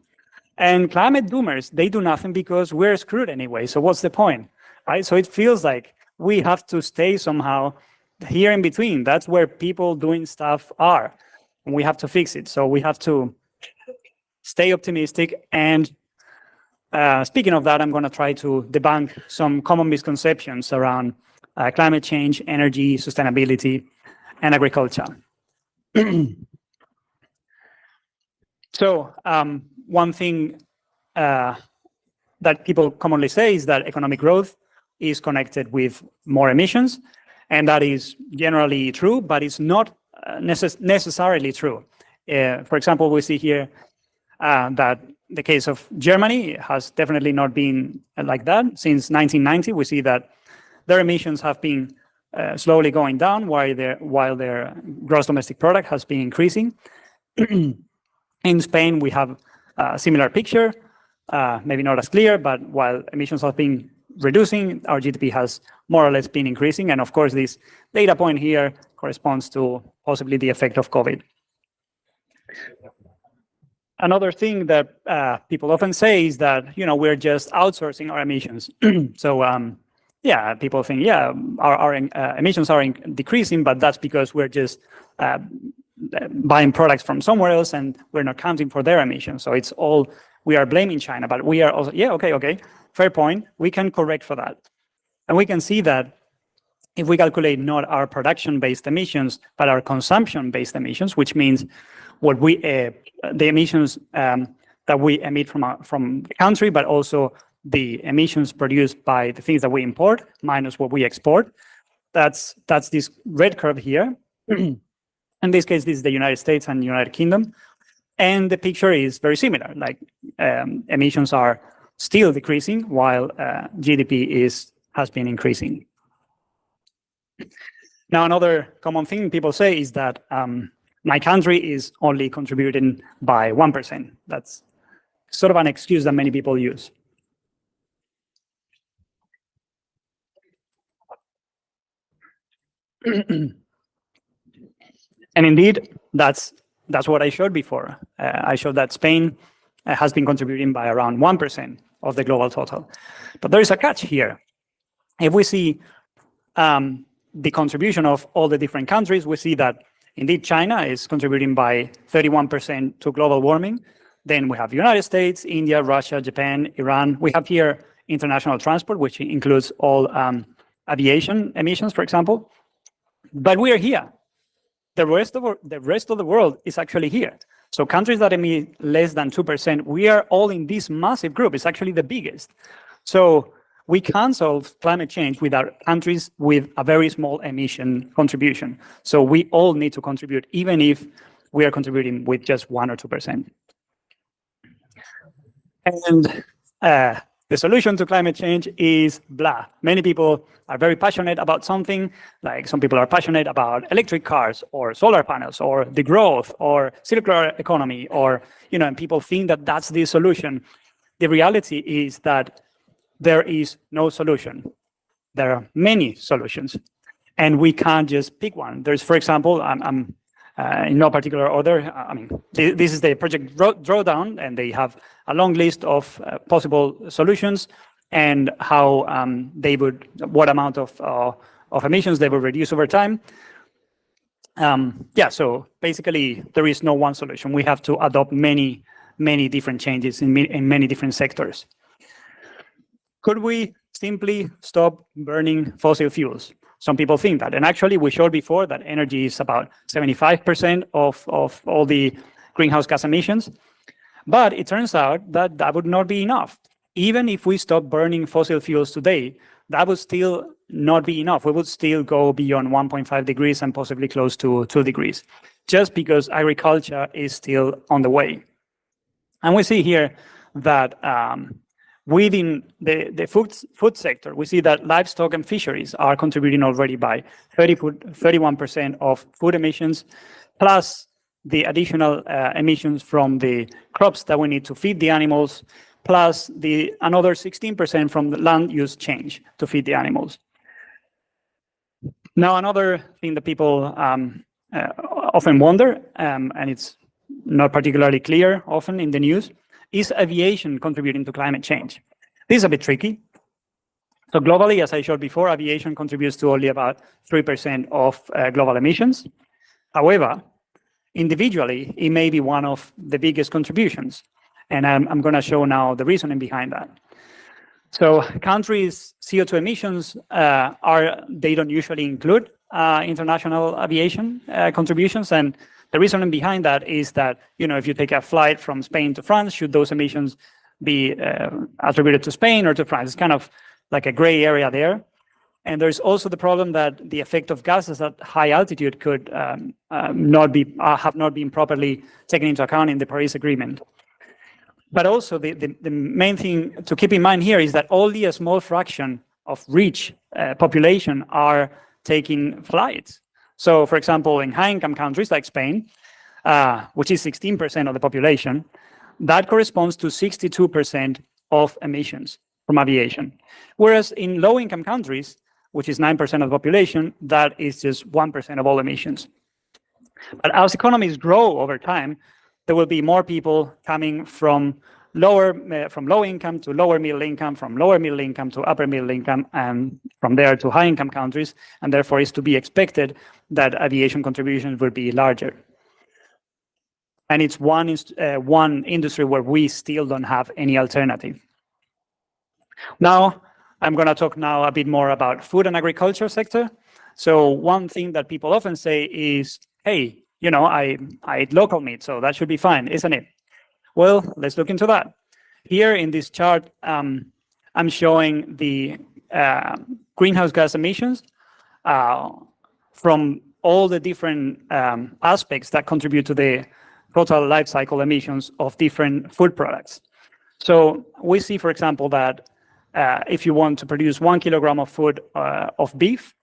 And climate doomers, they do nothing because we're screwed anyway. So what's the point, right? So it feels like we have to stay somehow here in between. That's where people doing stuff are. And we have to fix it. So we have to stay optimistic. And speaking of that, I'm going to try to debunk some common misconceptions around climate change, energy, sustainability, and agriculture. So one thing that people commonly say is that economic growth is connected with more emissions, and that is generally true, but it's not necessarily true. For example, we see here that the case of Germany has definitely not been like that. Since 1990, we see that their emissions have been slowly going down while their gross domestic product has been increasing. In Spain, we have a similar picture, maybe not as clear, but while emissions have been reducing, our GDP has more or less been increasing. And of course, this data point here corresponds to possibly the effect of COVID. Another thing that people often say is that, we're just outsourcing our emissions. So, yeah, people think, our emissions are decreasing, but that's because we're just buying products from somewhere else and we're not counting for their emissions. So it's all we are blaming China, but we are also, yeah, okay, fair point. We can correct for that. And we can see that if we calculate not our production-based emissions, but our consumption-based emissions, which means what we the emissions that we emit from the country, but also the emissions produced by the things that we import minus what we export. That's this red curve here. In this case, this is the United States and United Kingdom. And the picture is very similar, like emissions are still decreasing while GDP has been increasing. Now, another common thing people say is that my country is only contributing by 1%. That's sort of an excuse that many people use. And indeed, that's what I showed before. I showed that Spain has been contributing by around 1% of the global total. But there is a catch here. If we see the contribution of all the different countries, we see that indeed China is contributing by 31% to global warming. Then we have the United States, India, Russia, Japan, Iran. We have here international transport, which includes all aviation emissions, for example. But we are here. The rest of the world is actually here. So countries that emit less than 2%, we are all in this massive group. It's actually the biggest. So we can't solve climate change without countries with a very small emission contribution. So we all need to contribute, even if we are contributing with just 1 or 2%. And the solution to climate change is blah. Many people are very passionate about something, like some people are passionate about electric cars or solar panels or the growth or circular economy, or, and people think that that's the solution. The reality is that there is no solution. There are many solutions, and we can't just pick one. There's, for example, I'm in no particular order. This is the project drawdown, and they have a long list of possible solutions and how what amount of emissions they will reduce over time. So basically, there is no one solution. We have to adopt many different changes in many different sectors. Could we simply stop burning fossil fuels? Some people think that, and actually we showed before that energy is about 75% of all the greenhouse gas emissions, but it turns out that that would not be enough. Even if we stop burning fossil fuels today, that would still not be enough. We would still go beyond 1.5 degrees and possibly close to 2 degrees, just because agriculture is still on the way. And we see here that within the food sector, we see that livestock and fisheries are contributing already by 31% of food emissions, plus the additional emissions from the crops that we need to feed the animals, plus another 16% from the land use change to feed the animals. Now, another thing that people often wonder, and it's not particularly clear often in the news, is aviation contributing to climate change? This is a bit tricky. So globally, as I showed before, aviation contributes to only about 3% of global emissions. However, individually, it may be one of the biggest contributions. And I'm going to show now the reasoning behind that. So countries' CO2 emissions they don't usually include international aviation contributions. And the reasoning behind that is that, if you take a flight from Spain to France, should those emissions be attributed to Spain or to France? It's kind of like a gray area there. And there's also the problem that the effect of gases at high altitude could have not been properly taken into account in the Paris Agreement. But also the main thing to keep in mind here is that only a small fraction of rich population are taking flights. So, for example, in high-income countries like Spain, which is 16% of the population, that corresponds to 62% of emissions from aviation. Whereas in low-income countries, which is 9% of the population, that is just 1% of all emissions. But as economies grow over time, there will be more people coming from low income to lower middle income, from lower middle income to upper middle income, and from there to high income countries, and therefore it's to be expected that aviation contributions will be larger. And it's one industry where we still don't have any alternative. Now, I'm going to talk now a bit more about food and agriculture sector. So one thing that people often say is, hey, I eat local meat, so that should be fine, isn't it? Well, let's look into that. Here in this chart, I'm showing the greenhouse gas emissions from all the different aspects that contribute to the total life cycle emissions of different food products. So we see, for example, that if you want to produce 1 kilogram of food of beef,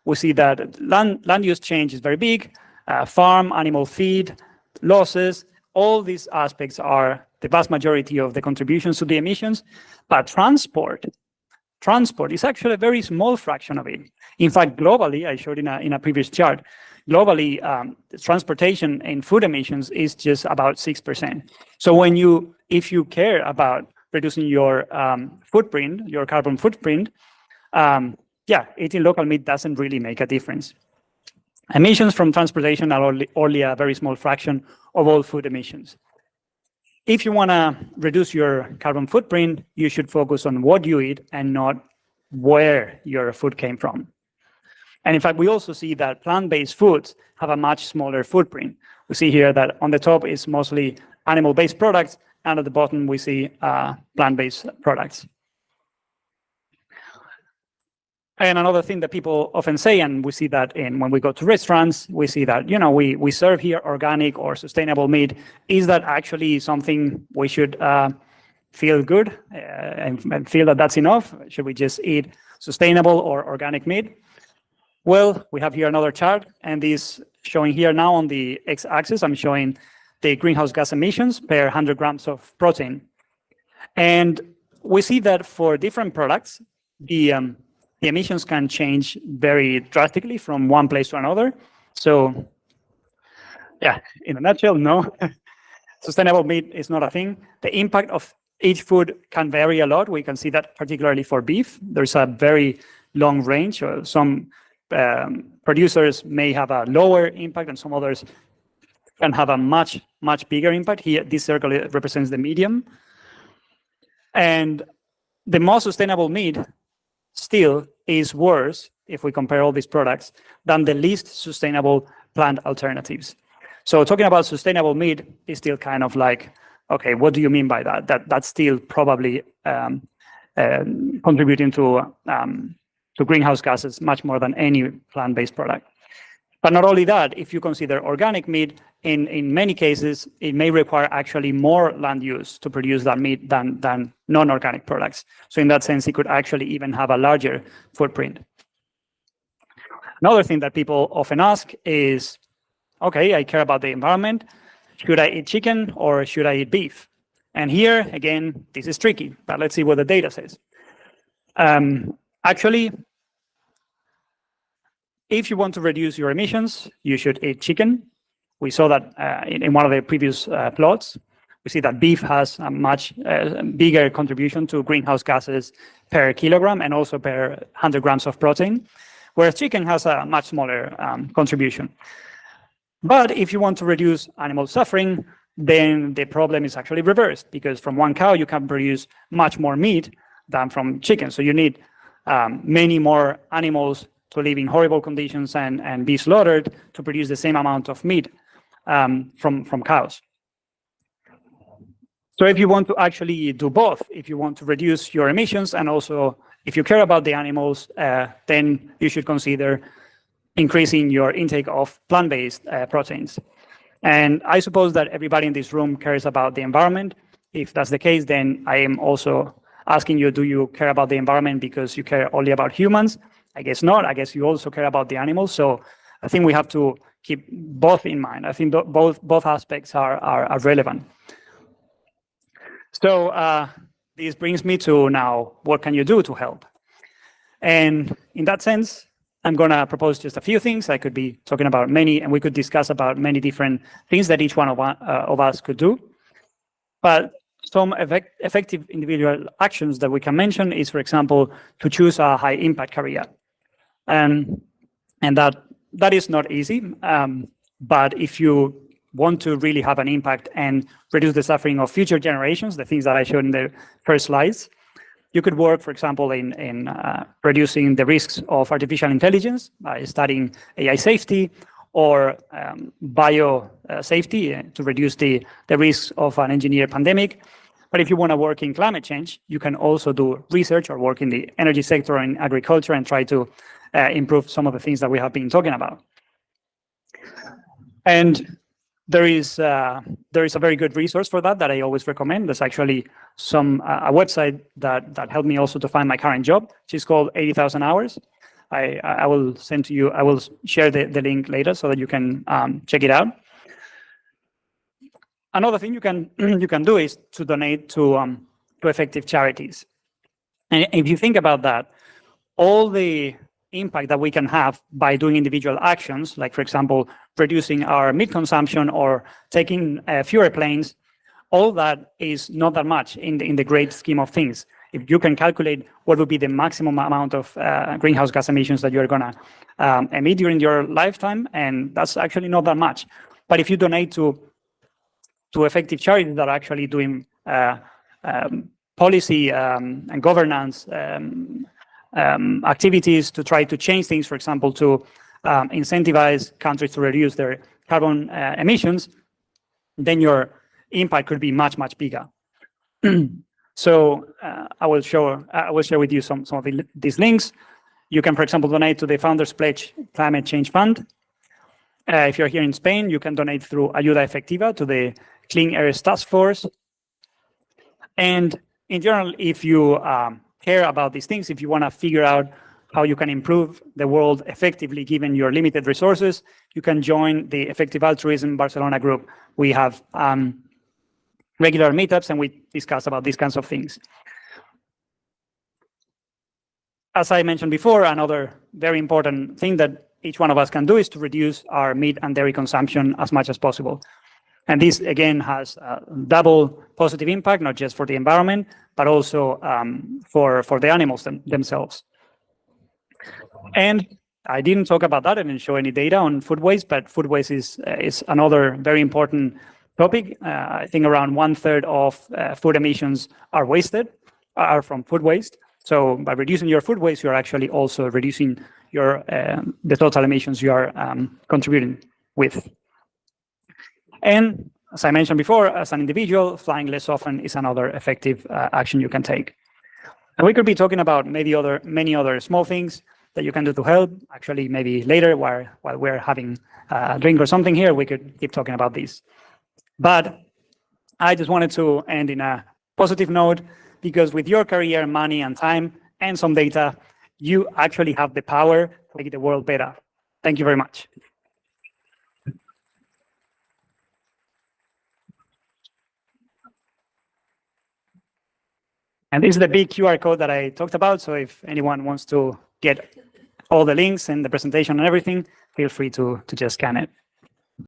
we see that land use change is very big, farm, animal feed, losses, all these aspects are the vast majority of the contributions to the emissions, but transport is actually a very small fraction of it. In fact, globally, I showed in a previous chart, globally, transportation in food emissions is just about 6%. So if you care about reducing your footprint, your carbon footprint, eating local meat doesn't really make a difference. Emissions from transportation are only a very small fraction of all food emissions. If you want to reduce your carbon footprint, you should focus on what you eat and not where your food came from. And in fact, we also see that plant-based foods have a much smaller footprint. We see here that on the top is mostly animal-based products, and at the bottom we see plant-based products. And another thing that people often say, and we see that when we go to restaurants, we see that we serve here organic or sustainable meat. Is that actually something we should feel good and feel that that's enough? Should we just eat sustainable or organic meat? Well, we have here another chart, and this showing here now on the x-axis, I'm showing the greenhouse gas emissions per 100 grams of protein. And we see that for different products, the emissions can change very drastically from one place to another. So, in a nutshell, no. Sustainable meat is not a thing. The impact of each food can vary a lot. We can see that particularly for beef. There's a very long range. Some producers may have a lower impact and some others can have a much, much bigger impact. Here, this circle represents the medium. And the most sustainable meat still is worse, if we compare all these products, than the least sustainable plant alternatives. So talking about sustainable meat is still kind of like, okay, what do you mean by that? That's still probably contributing to greenhouse gases much more than any plant-based product. But not only that, if you consider organic meat, in many cases, it may require actually more land use to produce that meat than non-organic products. So in that sense, it could actually even have a larger footprint. Another thing that people often ask is, okay, I care about the environment. Should I eat chicken or should I eat beef? And here, again, this is tricky, but let's see what the data says. Actually, if you want to reduce your emissions, you should eat chicken. We saw that in one of the previous plots. We see that beef has a much bigger contribution to greenhouse gases per kilogram and also per 100 grams of protein, whereas chicken has a much smaller contribution. But if you want to reduce animal suffering, then the problem is actually reversed, because from one cow you can produce much more meat than from chicken. So you need many more animals to live in horrible conditions and be slaughtered to produce the same amount of meat from cows. So if you want to actually do both, if you want to reduce your emissions and also if you care about the animals, then you should consider increasing your intake of plant-based proteins. And I suppose that everybody in this room cares about the environment. If that's the case, then I am also asking you, do you care about the environment because you care only about humans? I guess not. I guess you also care about the animals. So I think we have to keep both in mind. I think both aspects are relevant. So this brings me to now, what can you do to help? And in that sense, I'm going to propose just a few things. I could be talking about many, and we could discuss about many different things that each one of us could do. But some effective individual actions that we can mention is, for example, to choose a high impact career. And that is not easy. But if you want to really have an impact and reduce the suffering of future generations, the things that I showed in the first slides, you could work, for example, in reducing the risks of artificial intelligence by studying AI safety, or bio safety to reduce the risks of an engineered pandemic. But if you want to work in climate change, you can also do research or work in the energy sector and agriculture and try to improve some of the things that we have been talking about. And there is a very good resource for that I always recommend. There's actually a website that helped me also to find my current job, which is called 80,000 Hours. I will send to you, I will share the link later so that you can check it out. Another thing you can do is to donate to effective charities. And if you think about that, all the impact that we can have by doing individual actions, like, for example, reducing our meat consumption or taking fewer planes, all that is not that much in the great scheme of things. If you can calculate what would be the maximum amount of greenhouse gas emissions that you're going to emit during your lifetime, and that's actually not that much. But if you donate to effective charities that are actually doing policy and governance activities to try to change things, for example, to incentivize countries to reduce their carbon emissions, then your impact could be much, much bigger. So I will share with you some of these links. You can, for example, donate to the Founders Pledge Climate Change Fund. If you're here in Spain, you can donate through Ayuda Efectiva to the Clean Air Task Force. And in general, if you care about these things, if you want to figure out how you can improve the world effectively given your limited resources, you can join the Effective Altruism Barcelona group. We have regular meetups and we discuss about these kinds of things. As I mentioned before, another very important thing that each one of us can do is to reduce our meat and dairy consumption as much as possible. And this, again, has a double positive impact, not just for the environment, but also for the animals themselves. And I didn't talk about that. I didn't show any data on food waste, but food waste is another very important topic. I think around 1/3 of food emissions are from food waste. So by reducing your food waste, you're actually also reducing the total emissions you are contributing with. And as I mentioned before, as an individual, flying less often is another effective action you can take. And we could be talking about many other small things that you can do to help. Actually, maybe later while we're having a drink or something here, we could keep talking about these. But I just wanted to end in a positive note, because with your career, money, and time, and some data, you actually have the power to make the world better. Thank you very much. And this is the big QR code that I talked about. So if anyone wants to get all the links and the presentation and everything, feel free to just scan it.